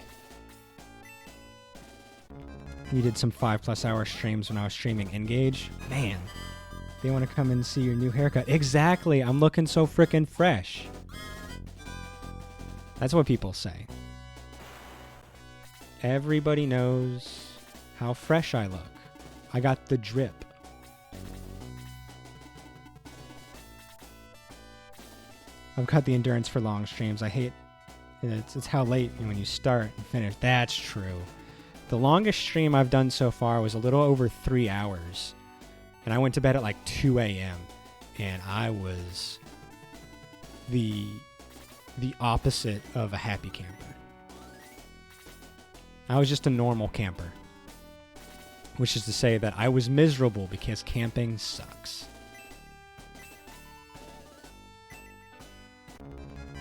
You did some 5+ hour streams when I was streaming Engage. Man, they want to come and see your new haircut. Exactly. I'm looking so frickin' fresh. That's what people say. Everybody knows how fresh I look. I got the drip. I've got the endurance for long streams. I hate it's how late when you start and finish. That's true. The longest stream I've done so far was a little over 3 hours. And I went to bed at like 2 a.m. And I was the opposite of a happy camper. I was just a normal camper. Which is to say that I was miserable because camping sucks.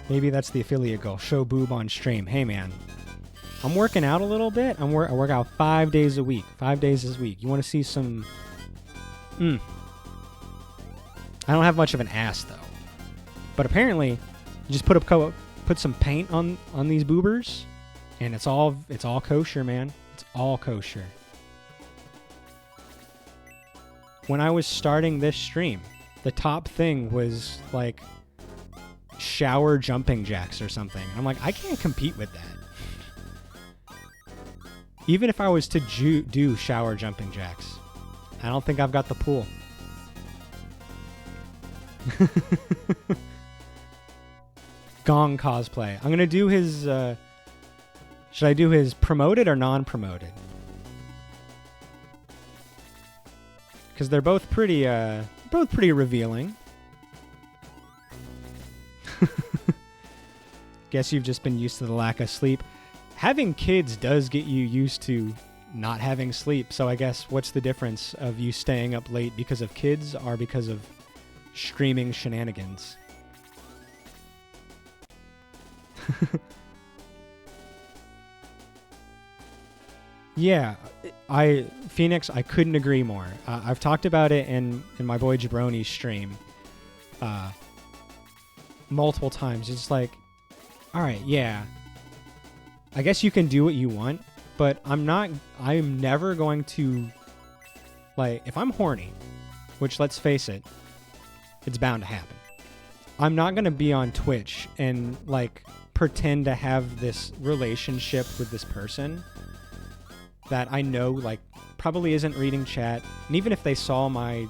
Maybe that's the affiliate goal. Show boob on stream. Hey, man. I'm working out a little bit. I work out 5 days a week. 5 days this week. You want to see some... I don't have much of an ass, though. But apparently, you just put some paint on these boobers, and it's all kosher, man. It's all kosher. When I was starting this stream, the top thing was, like... shower jumping jacks or something. I'm like, I can't compete with that. Even if I was to do shower jumping jacks, I don't think I've got the pool. Gong cosplay. I'm gonna do his. Should I do his promoted or non-promoted? Because they're both pretty revealing. Guess you've just been used to the lack of sleep. Having kids does get you used to not having sleep. So I guess what's the difference of you staying up late because of kids or because of streaming shenanigans? Yeah, Phoenix, I couldn't agree more. I've talked about it in my boy Jabroni's stream multiple times. It's like, all right, yeah, I guess you can do what you want, but I'm never going to, like, if I'm horny, which, let's face it, it's bound to happen. I'm not going to be on Twitch and, like, pretend to have this relationship with this person that I know, like, probably isn't reading chat. And even if they saw my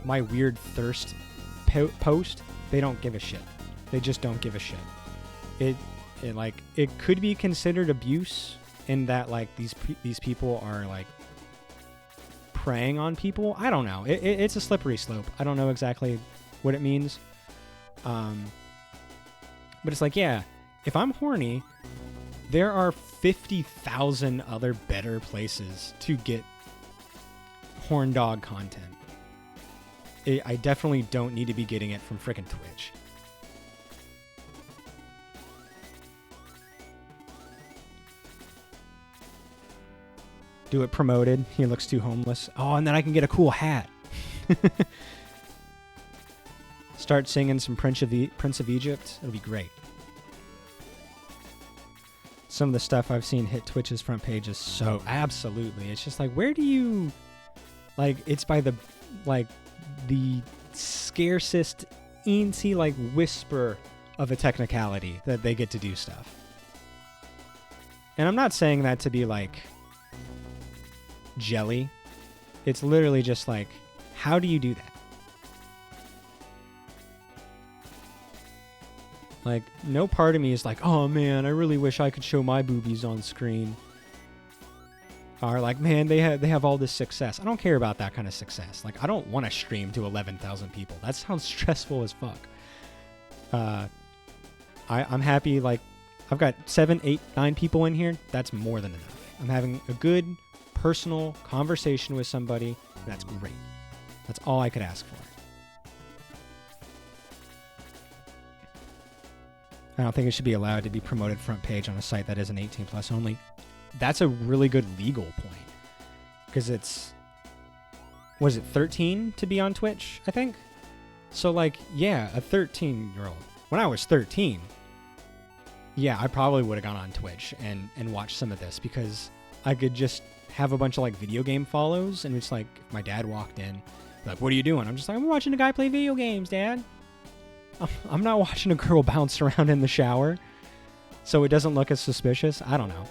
weird thirst post, they don't give a shit. They just don't give a shit. It could be considered abuse in that, like, these people are, like, preying on people. I don't know. It's a slippery slope. I don't know exactly what it means. But it's like, yeah, if I'm horny, there are 50,000 other better places to get horn dog content. I definitely don't need to be getting it from frickin' Twitch. Do it promoted. He looks too homeless. Oh, and then I can get a cool hat. Start singing some Prince of Egypt. It'll be great. Some of the stuff I've seen hit Twitch's front page is so absolutely. It's just like, where do you, like, it's by the, like, the scarcest, eensy, like, whisper of a technicality that they get to do stuff. And I'm not saying that to be, like, jelly. It's literally just like, how do you do that? Like, no part of me is like, oh man, I really wish I could show my boobies on screen. Or like, man, they have all this success. I don't care about that kind of success. Like, I don't want to stream to 11,000 people. That sounds stressful as fuck. I'm happy, like, I've got 7, 8, 9 people in here. That's more than enough. I'm having a good personal conversation with somebody. That's great. That's all I could ask for. I don't think it should be allowed to be promoted front page on a site that isn't 18 plus only. That's a really good legal point. Because it's, was it 13 to be on Twitch, I think? So, like, yeah, a 13-year-old. When I was 13, yeah, I probably would have gone on Twitch and watched some of this, because I could just have a bunch of, like, video game follows, and it's like, if my dad walked in, like, what are you doing? I'm just like, I'm watching a guy play video games, Dad. I'm not watching a girl bounce around in the shower, so it doesn't look as suspicious. I don't know.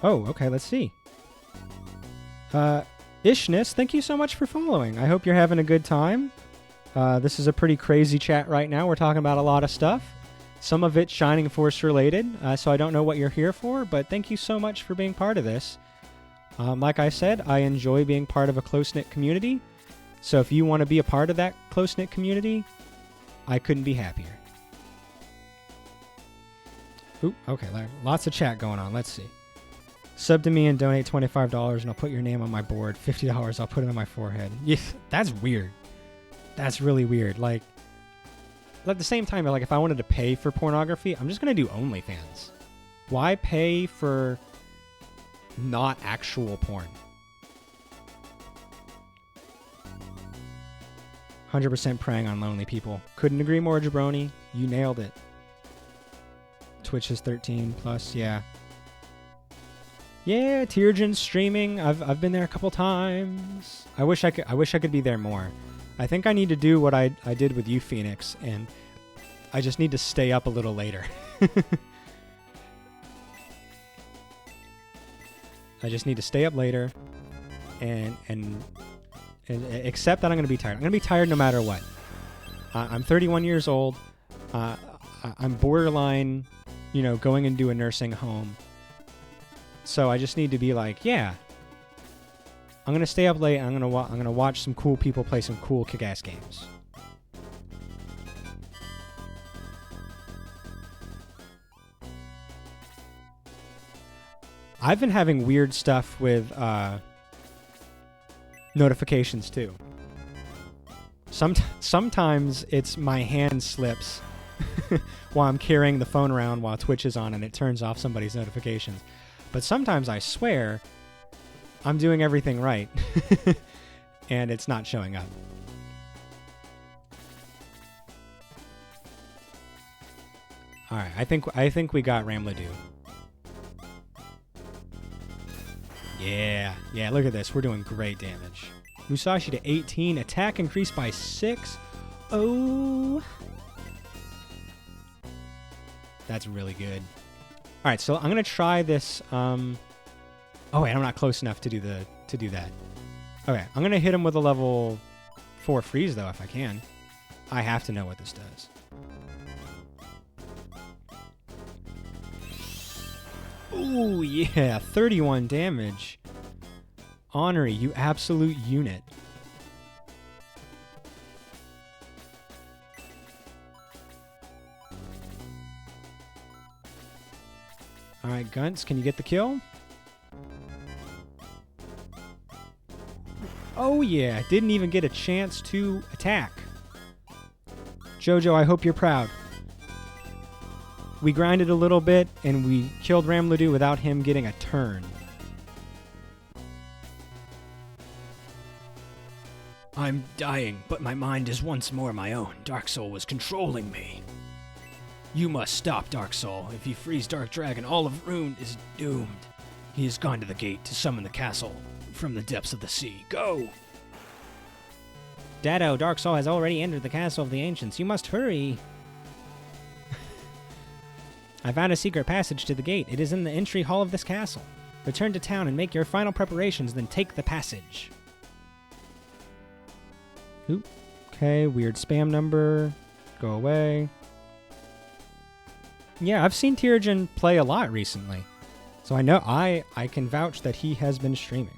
Oh, okay, let's see. Ishness, thank you so much for following. I hope you're having a good time. This is a pretty crazy chat right now. We're talking about a lot of stuff. Some of it Shining Force related, so I don't know what you're here for, but thank you so much for being part of this. Like I said, I enjoy being part of a close-knit community, so if you want to be a part of that close-knit community, I couldn't be happier. Ooh, okay, lots of chat going on. Let's see. Sub to me and donate $25 and I'll put your name on my board. $50, I'll put it on my forehead. Yeah, that's weird. That's really weird. Like, at the same time, like, if I wanted to pay for pornography, I'm just going to do OnlyFans. Why pay for not actual porn? 100% preying on lonely people. Couldn't agree more, Jabroni. You nailed it. Twitch is 13 plus, yeah. Yeah, Tiergen's streaming. I've been there a couple times. I wish I could be there more. I think I need to do what I did with you, Phoenix, and I just need to stay up a little later. I just need to stay up later and accept that I'm going to be tired. I'm going to be tired no matter what. I'm 31 years old. I'm borderline, going into a nursing home. So I just need to be like, yeah, I'm going to stay up late. I'm going to watch some cool people play some cool kick-ass games. I've been having weird stuff with notifications too. Sometimes it's my hand slips while I'm carrying the phone around while Twitch is on and it turns off somebody's notifications. But sometimes I swear I'm doing everything right and it's not showing up. All right, I think we got Ramladu. Yeah, look at this. We're doing great damage. Musashi to 18. Attack increased by 6. Oh. That's really good. All right, so I'm going to try this. Oh, wait, I'm not close enough to do that. Okay, I'm going to hit him with a level 4 freeze, though, if I can. I have to know what this does. Ooh, yeah, 31 damage. Honorary, you absolute unit. All right, Gunts, can you get the kill? Oh, yeah, didn't even get a chance to attack. Jojo, I hope you're proud. We grinded a little bit, and we killed Ramladu without him getting a turn. I'm dying, but my mind is once more my own. Dark Soul was controlling me. You must stop, Dark Soul. If you freeze Dark Dragon, all of Rune is doomed. He has gone to the gate to summon the castle from the depths of the sea. Go! Dado, Dark Soul has already entered the castle of the ancients. You must hurry. I found a secret passage to the gate. It is in the entry hall of this castle. Return to town and make your final preparations, then take the passage. Oop. Okay, weird spam number. Go away. Yeah, I've seen Tyrogen play a lot recently. So I know I can vouch that he has been streaming.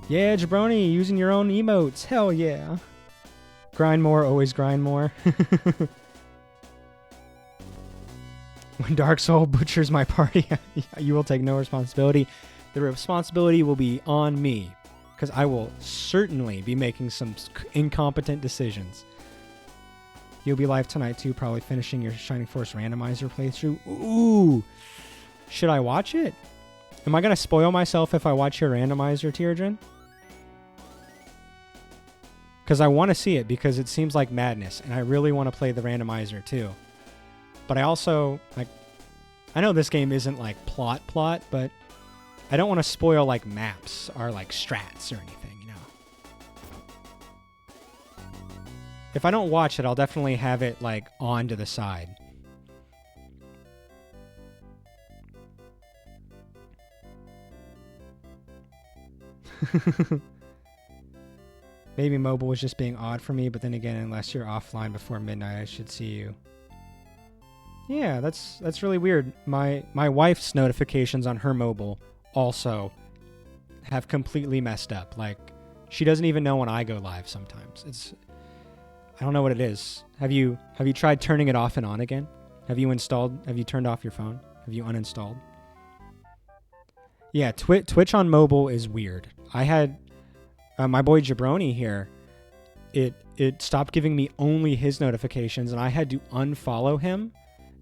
Yeah, Jabroni, using your own emotes. Hell yeah. Grind more, always grind more. When Dark Soul butchers my party, you will take no responsibility. The responsibility will be on me, because I will certainly be making some incompetent decisions. You'll be live tonight too, probably finishing your Shining Force randomizer playthrough. Ooh! Should I watch it? Am I going to spoil myself if I watch your randomizer, Tyrogen? Because I want to see it, because it seems like madness, and I really want to play the randomizer too. But I also, like, I know this game isn't like plot, but I don't want to spoil like maps or like strats or anything, you know. If I don't watch it, I'll definitely have it like on to the side. Maybe mobile was just being odd for me, but then again, unless you're offline before midnight, I should see you. Yeah, that's really weird. My wife's notifications on her mobile also have completely messed up. Like, she doesn't even know when I go live sometimes. I don't know what it is. Have you tried turning it off and on again? Have you turned off your phone? Have you uninstalled? Yeah, Twitch on mobile is weird. I had my boy Jabroni here. It stopped giving me only his notifications, and I had to unfollow him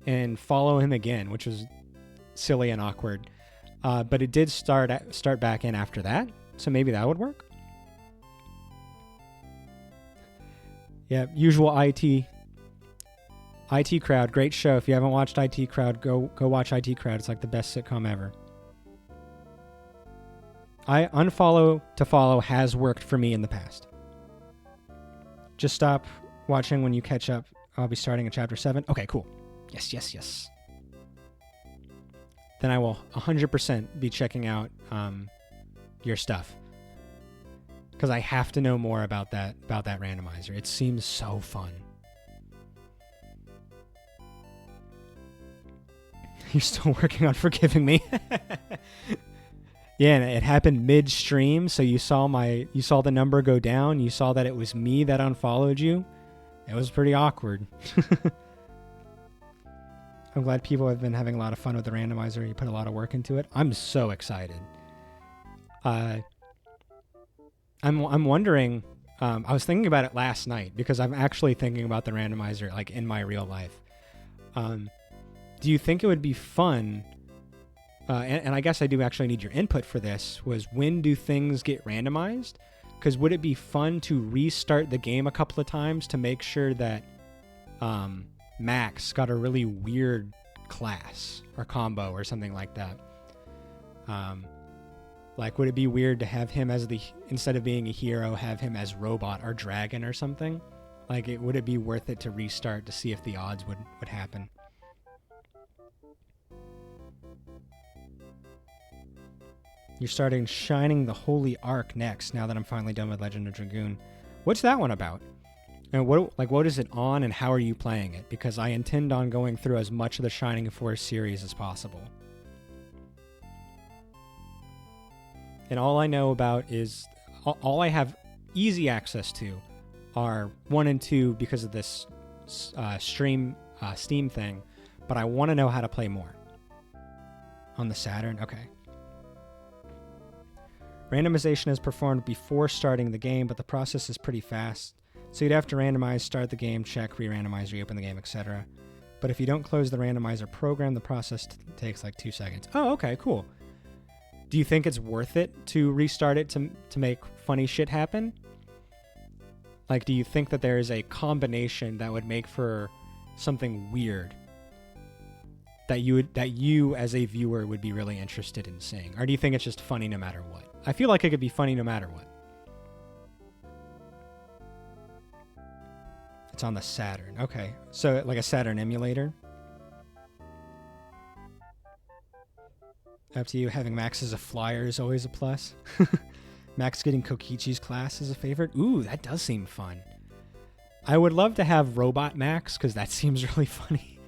and follow him again, which was silly and awkward. But it did start back in after that, so maybe that would work. Yeah, usual IT Crowd, great show. If you haven't watched IT Crowd, go watch IT Crowd. It's like the best sitcom ever. Unfollow to follow has worked for me in the past. Just stop watching when you catch up. I'll be starting at chapter 7. Okay, cool. Yes. Then I will 100% be checking out your stuff, because I have to know more about that randomizer. It seems so fun. You're still working on forgiving me. Yeah, and it happened mid-stream, so you saw the number go down. You saw that it was me that unfollowed you. It was pretty awkward. I'm glad people have been having a lot of fun with the randomizer. You put a lot of work into it. I'm so excited. I'm wondering. I was thinking about it last night, because I'm actually thinking about the randomizer like in my real life. Do you think it would be fun? And I guess I do actually need your input for this. Was when do things get randomized? Because would it be fun to restart the game a couple of times to make sure that Max got a really weird class or combo or something like that. Like, would it be weird to have him as instead of being a hero, have him as robot or dragon or something? Like, would it be worth it to restart to see if the odds would happen? You're starting Shining the Holy Ark next, now that I'm finally done with Legend of Dragoon. What's that one about? And what is it on, and how are you playing it? Because I intend on going through as much of the Shining Force series as possible. And all I know about is, all I have easy access to are 1 and 2 because of this Steam thing, but I want to know how to play more. On the Saturn? Okay. Randomization is performed before starting the game, but the process is pretty fast. So you'd have to randomize, start the game, check, re-randomize, reopen the game, etc. But if you don't close the randomizer program, the process takes like 2 seconds. Oh, okay, cool. Do you think it's worth it to restart it to make funny shit happen? Like, do you think that there is a combination that would make for something weird that you as a viewer would be really interested in seeing? Or do you think it's just funny no matter what? I feel like it could be funny no matter what. It's on the Saturn. Okay. So like a Saturn emulator. Up to you. Having Max as a flyer is always a plus. Max getting Kokichi's class is a favorite. Ooh, that does seem fun. I would love to have Robot Max, because that seems really funny.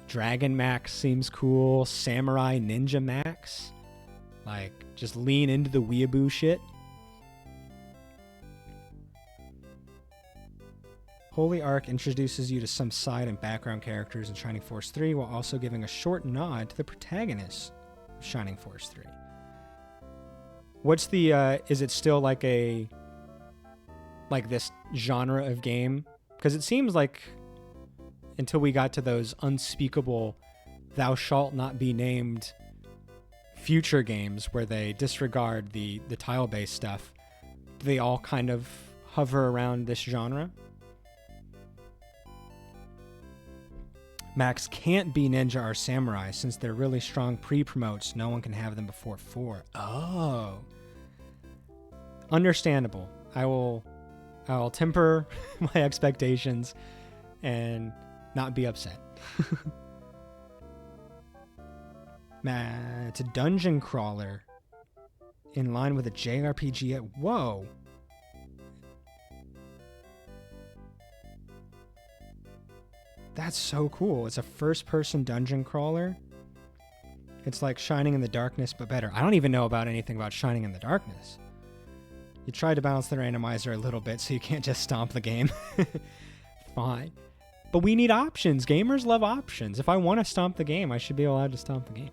Dragon Max seems cool. Samurai Ninja Max. Like, just lean into the weeaboo shit. Holy Ark introduces you to some side and background characters in Shining Force 3 while also giving a short nod to the protagonist of Shining Force 3. What's the, is it still like this genre of game? Because it seems like until we got to those unspeakable thou shalt not be named future games where they disregard the tile-based stuff, they all kind of hover around this genre. Max can't be ninja or samurai since they're really strong pre-promotes. No one can have them before 4. Oh. Understandable. I'll temper my expectations and not be upset. It's a dungeon crawler in line with a JRPG. Whoa. That's so cool. It's a first-person dungeon crawler. It's like Shining in the Darkness, but better. I don't even know about anything about Shining in the Darkness. You tried to balance the randomizer a little bit, so you can't just stomp the game. Fine. But we need options. Gamers love options. If I want to stomp the game, I should be allowed to stomp the game.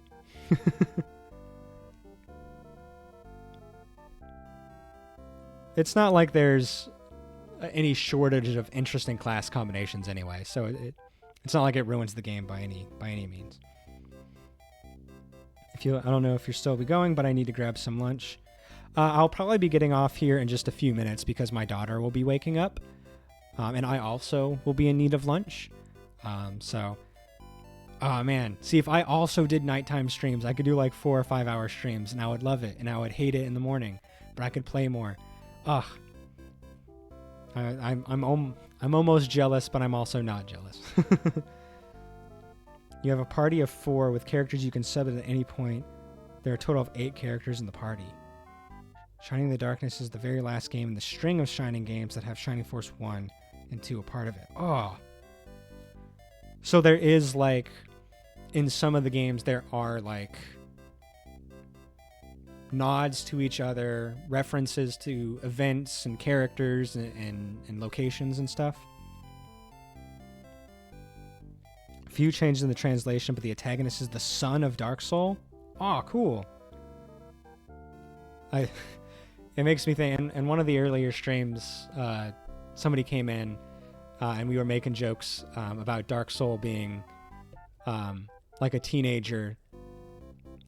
It's not like there's any shortage of interesting class combinations anyway, so it's not like it ruins the game by any means. I don't know if you're still going, but I need to grab some lunch. I'll probably be getting off here in just a few minutes because my daughter will be waking up, and I also will be in need of lunch. Oh man, see, if I also did nighttime streams, I could do like 4 or 5 hour streams, and I would love it, and I would hate it in the morning, but I could play more. Ugh. I'm almost jealous, but I'm also not jealous. You have a party of 4 with characters you can sub at any point. There are a total of 8 characters in the party. Shining in the Darkness is the very last game in the string of Shining games that have Shining Force 1 and 2 a part of it. Oh. So there is, like, in some of the games, there are, like, nods to each other, references to events and characters and locations and stuff. A few changes in the translation, but the antagonist is the son of Dark Soul. Oh, cool. It makes me think, in one of the earlier streams, somebody came in and we were making jokes about Dark Soul being like a teenager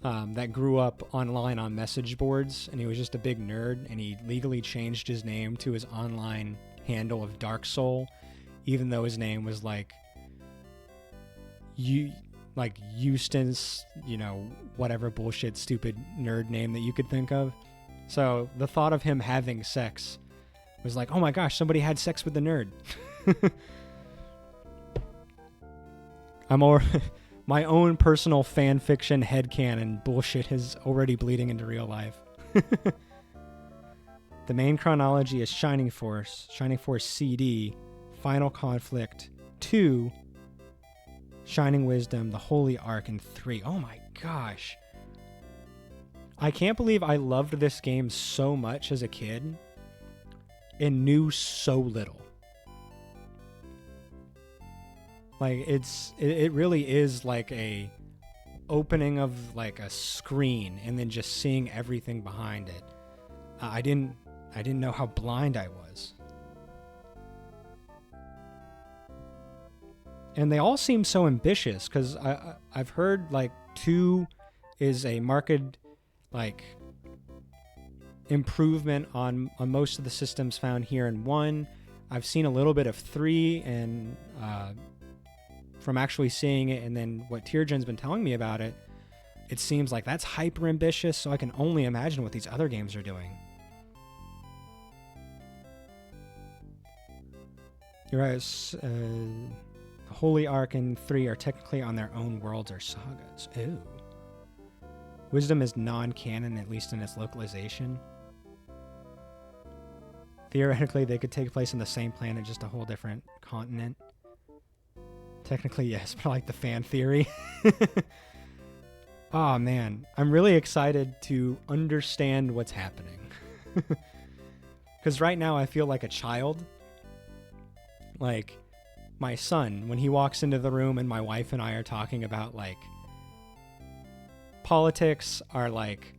that grew up online on message boards, and he was just a big nerd, and he legally changed his name to his online handle of Dark Soul, even though his name was like Eustace, whatever bullshit stupid nerd name that you could think of. So the thought of him having sex was like, oh my gosh, somebody had sex with the nerd. My own personal fan fiction headcanon bullshit is already bleeding into real life. The main chronology is Shining Force CD, Final Conflict 2, Shining Wisdom, The Holy Ark, and 3. Oh my gosh. I can't believe I loved this game so much as a kid and knew so little. Like, it really is like a opening of like a screen and then just seeing everything behind it. I didn't know how blind I was. And they all seem so ambitious, because I've heard like 2 is a marked like improvement on most of the systems found here in 1. I've seen a little bit of 3, and from actually seeing it and then what Tiergen's been telling me about it, it seems like that's hyper ambitious, so I can only imagine what these other games are doing. You're right. Holy Ark and 3 are technically on their own worlds or sagas. Ooh. Wisdom is non-canon, at least in its localization. Theoretically, they could take place on the same planet, just a whole different continent. Technically, yes, but I like the fan theory. Oh, man. I'm really excited to understand what's happening. Because right now, I feel like a child. Like, my son, when he walks into the room and my wife and I are talking about, like, politics are, like,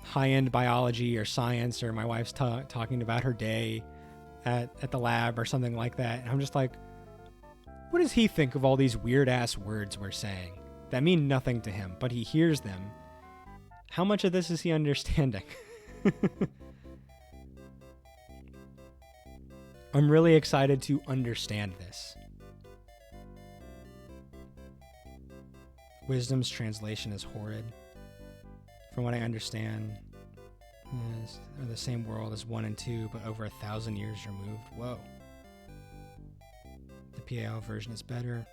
high-end biology or science, or my wife's talking about her day at the lab or something like that, and I'm just like, what does he think of all these weird-ass words we're saying that mean nothing to him, but he hears them? How much of this is he understanding? I'm really excited to understand this. Wisdom's translation is horrid. From what I understand, they're the same world as 1 and 2, but over 1,000 years removed. Whoa. The PAL version is better.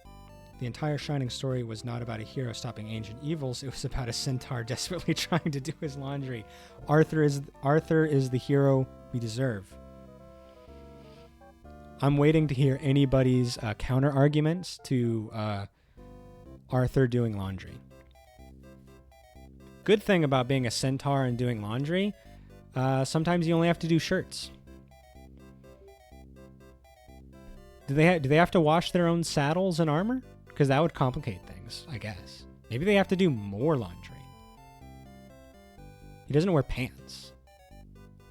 The entire Shining story was not about a hero stopping ancient evils. It was about a centaur desperately trying to do his laundry. Arthur is the hero we deserve. I'm waiting to hear anybody's counter arguments to Arthur doing laundry. Good thing about being a centaur and doing laundry, sometimes you only have to do shirts. Do they have to wash their own saddles and armor? Because that would complicate things, I guess. Maybe they have to do more laundry. He doesn't wear pants.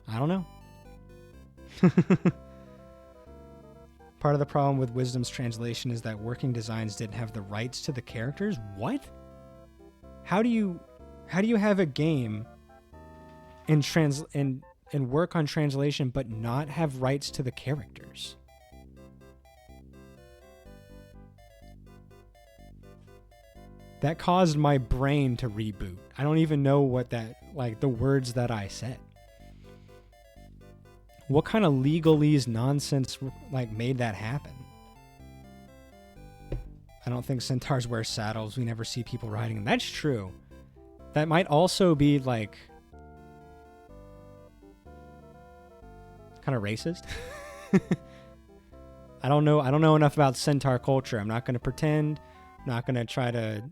I don't know. Part of the problem with Wisdom's translation is that working designs didn't have the rights to the characters. What? How do you have a game and work on translation but not have rights to the characters? That caused my brain to reboot. I don't even know what the words that I said. What kind of legalese nonsense made that happen? I don't think centaurs wear saddles. We never see people riding them. That's true. That might also be kind of racist. I don't know enough about centaur culture. I'm not going to pretend. I'm not going to try to,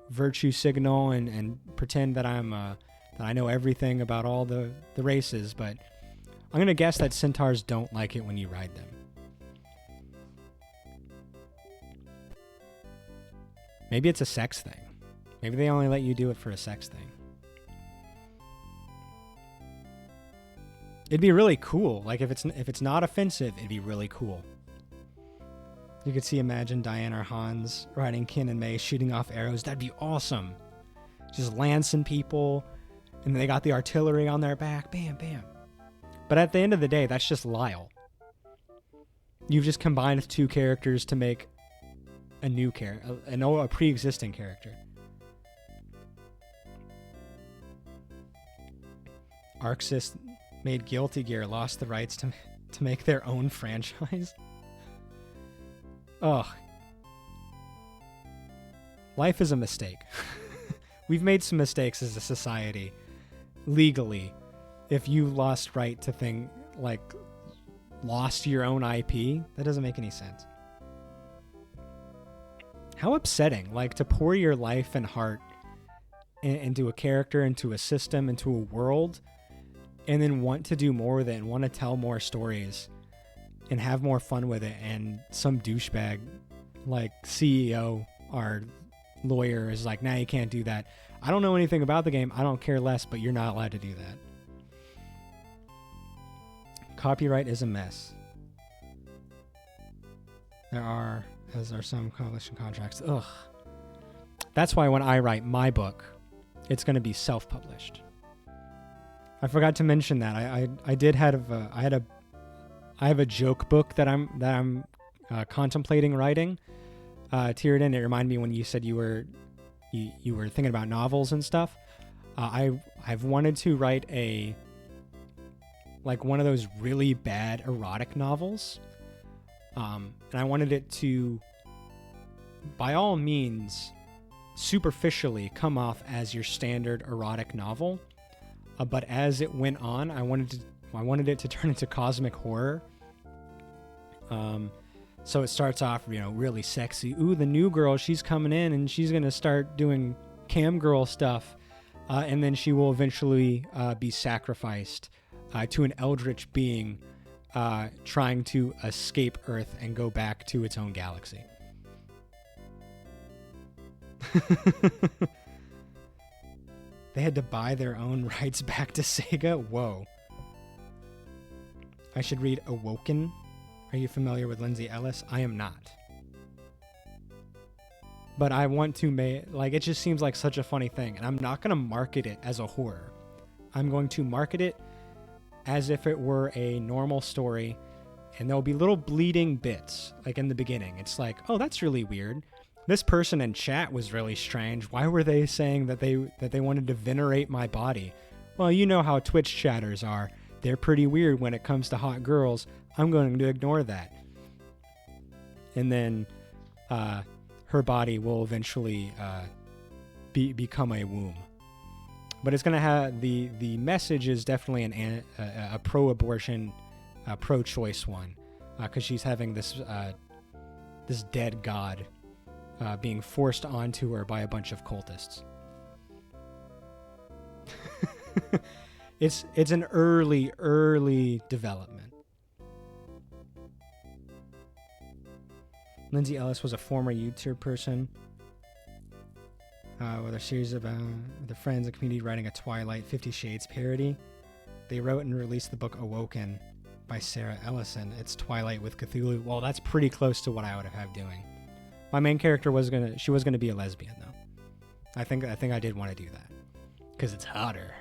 virtue signal and pretend that that I know everything about all the races, but I'm going to guess that centaurs don't like it when you ride them. Maybe it's a sex thing. Maybe they only let you do it for a sex thing. It'd be really cool. Like, if it's not offensive, it'd be really cool. You could imagine Diane or Hans riding Kin and May shooting off arrows. That'd be awesome. Just lancing people, and they got the artillery on their back. Bam, bam. But at the end of the day, that's just Lyle. You've just combined 2 characters to make a new character, a pre-existing character. ArcSys made Guilty Gear lost the rights to make their own franchise. Ugh. Life is a mistake. We've made some mistakes as a society, legally. If you lost right to thing, like, lost your own IP, that doesn't make any sense. How upsetting, like, to pour your life and heart into a character, into a system, into a world, and then want to do more with it and want to tell more stories and have more fun with it, and some douchebag like CEO or lawyer is like, nah, you can't do that. I don't know anything about the game. I don't care less, but you're not allowed to do that. Copyright is a mess. As are some publishing contracts. Ugh. That's why when I write my book, it's going to be self-published. I forgot to mention that. I have a joke book that I'm contemplating writing. Tiered in. It reminded me when you said you were thinking about novels and stuff. I've wanted to write one of those really bad erotic novels, and I wanted it to, by all means, superficially come off as your standard erotic novel, but as it went on, I wanted it to turn into cosmic horror. So it starts off, really sexy. Ooh, the new girl, she's coming in and she's going to start doing cam girl stuff. And then she will eventually be sacrificed to an eldritch being trying to escape Earth and go back to its own galaxy. They had to buy their own rights back to Sega? Whoa. I should read Awoken. Are you familiar with Lindsay Ellis? I am not. But I want to make, it just seems like such a funny thing. And I'm not going to market it as a horror. I'm going to market it as if it were a normal story. And there'll be little bleeding bits, like in the beginning. It's like, oh, that's really weird. This person in chat was really strange. Why were they saying that they wanted to venerate my body? Well, you know how Twitch chatters are. They're pretty weird when it comes to hot girls. I'm going to ignore that. And then her body will eventually become a womb. But it's going to have the message is definitely a pro-abortion, pro-choice one, because she's having this dead god being forced onto her by a bunch of cultists. It's an early development. Lindsay Ellis was a former YouTube person with a series about the friends and community writing a Twilight 50 Shades parody. They wrote and released the book Awoken by Sarah Ellison. It's Twilight with Cthulhu. Well, that's pretty close to what I would have had doing. My main character was gonna be a lesbian though. I think I did want to do that because it's hotter.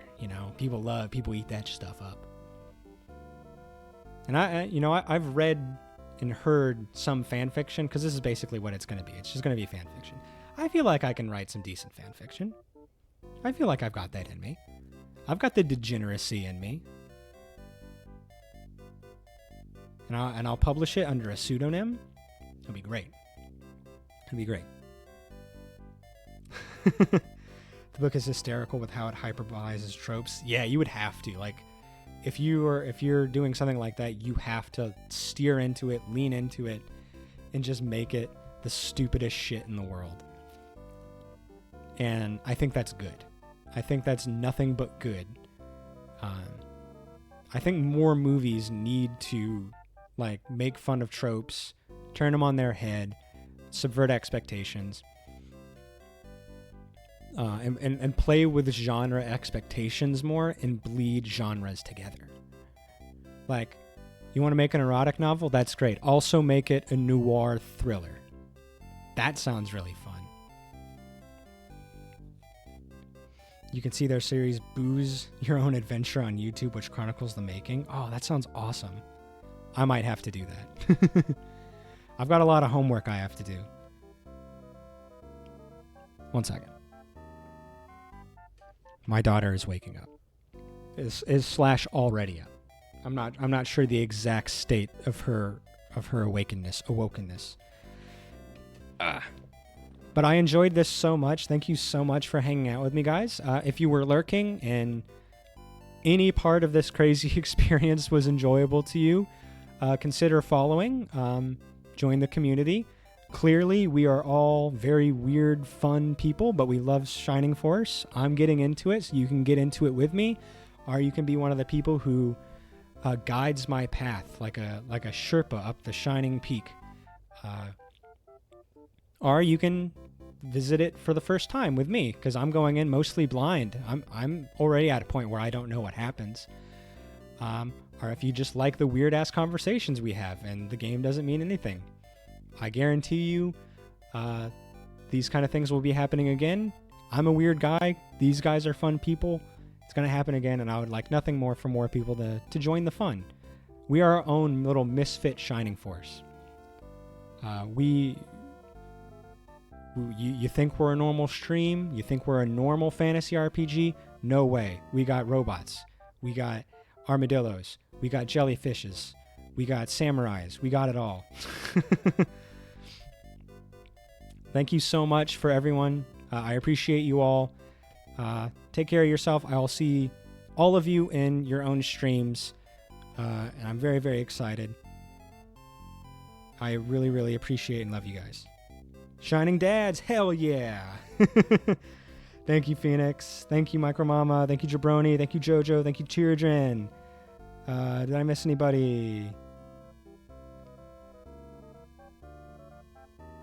People eat that stuff up. And I've read and heard some fan fiction, because this is basically what it's going to be. It's just going to be fan fiction. I feel like I can write some decent fan fiction. I feel like I've got that in me. I've got the degeneracy in me. And I'll publish it under a pseudonym. It'll be great. It'll be great. The book is hysterical with how it hyperbolizes tropes. Yeah, you would have to. If you're doing something like that, you have to steer into it, lean into it, and just make it the stupidest shit in the world. And I think that's good. I think that's nothing but good. I think more movies need to make fun of tropes, turn them on their head, subvert expectations. And play with genre expectations more and bleed genres together. You want to make an erotic novel? That's great. Also make it a noir thriller. That sounds really fun. You can see their series Booze Your Own Adventure on YouTube, which chronicles the making. Oh, that sounds awesome. I might have to do that. I've got a lot of homework I have to do. 1 second. My daughter is waking up. Is slash already up. I'm not sure the exact state of her awokenness. But I enjoyed this so much. Thank you so much for hanging out with me, guys. If you were lurking and any part of this crazy experience was enjoyable to you, consider following. Join the community. Clearly, we are all very weird, fun people, but we love Shining Force. I'm getting into it, so you can get into it with me, or you can be one of the people who guides my path, like a Sherpa up the Shining Peak. Or you can visit it for the first time with me, because I'm going in mostly blind. I'm already at a point where I don't know what happens. Or if you just like the weird-ass conversations we have, and the game doesn't mean anything. I guarantee you these kind of things will be happening again. I'm a weird guy. These guys are fun people. It's going to happen again, and I would like nothing more for more people to join the fun. We are our own little misfit Shining Force. You think we're a normal stream? You think we're a normal fantasy RPG? No way. We got robots. We got armadillos. We got jellyfishes. We got samurais. We got it all. Thank you so much for everyone. I appreciate you all. Take care of yourself. I'll see all of you in your own streams. And I'm very, very excited. I really, really appreciate and love you guys. Shining Dads, hell yeah. Thank you, Phoenix. Thank you, Micro Mama. Thank you, Jabroni. Thank you, Jojo. Thank you, Children. Did I miss anybody?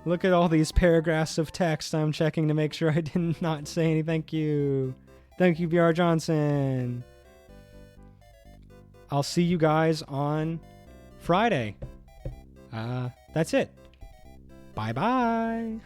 Look at all these paragraphs of text I'm checking to make sure I did not say any. Thank you. Thank you, BR Johnson. I'll see you guys on Friday. That's it. Bye-bye.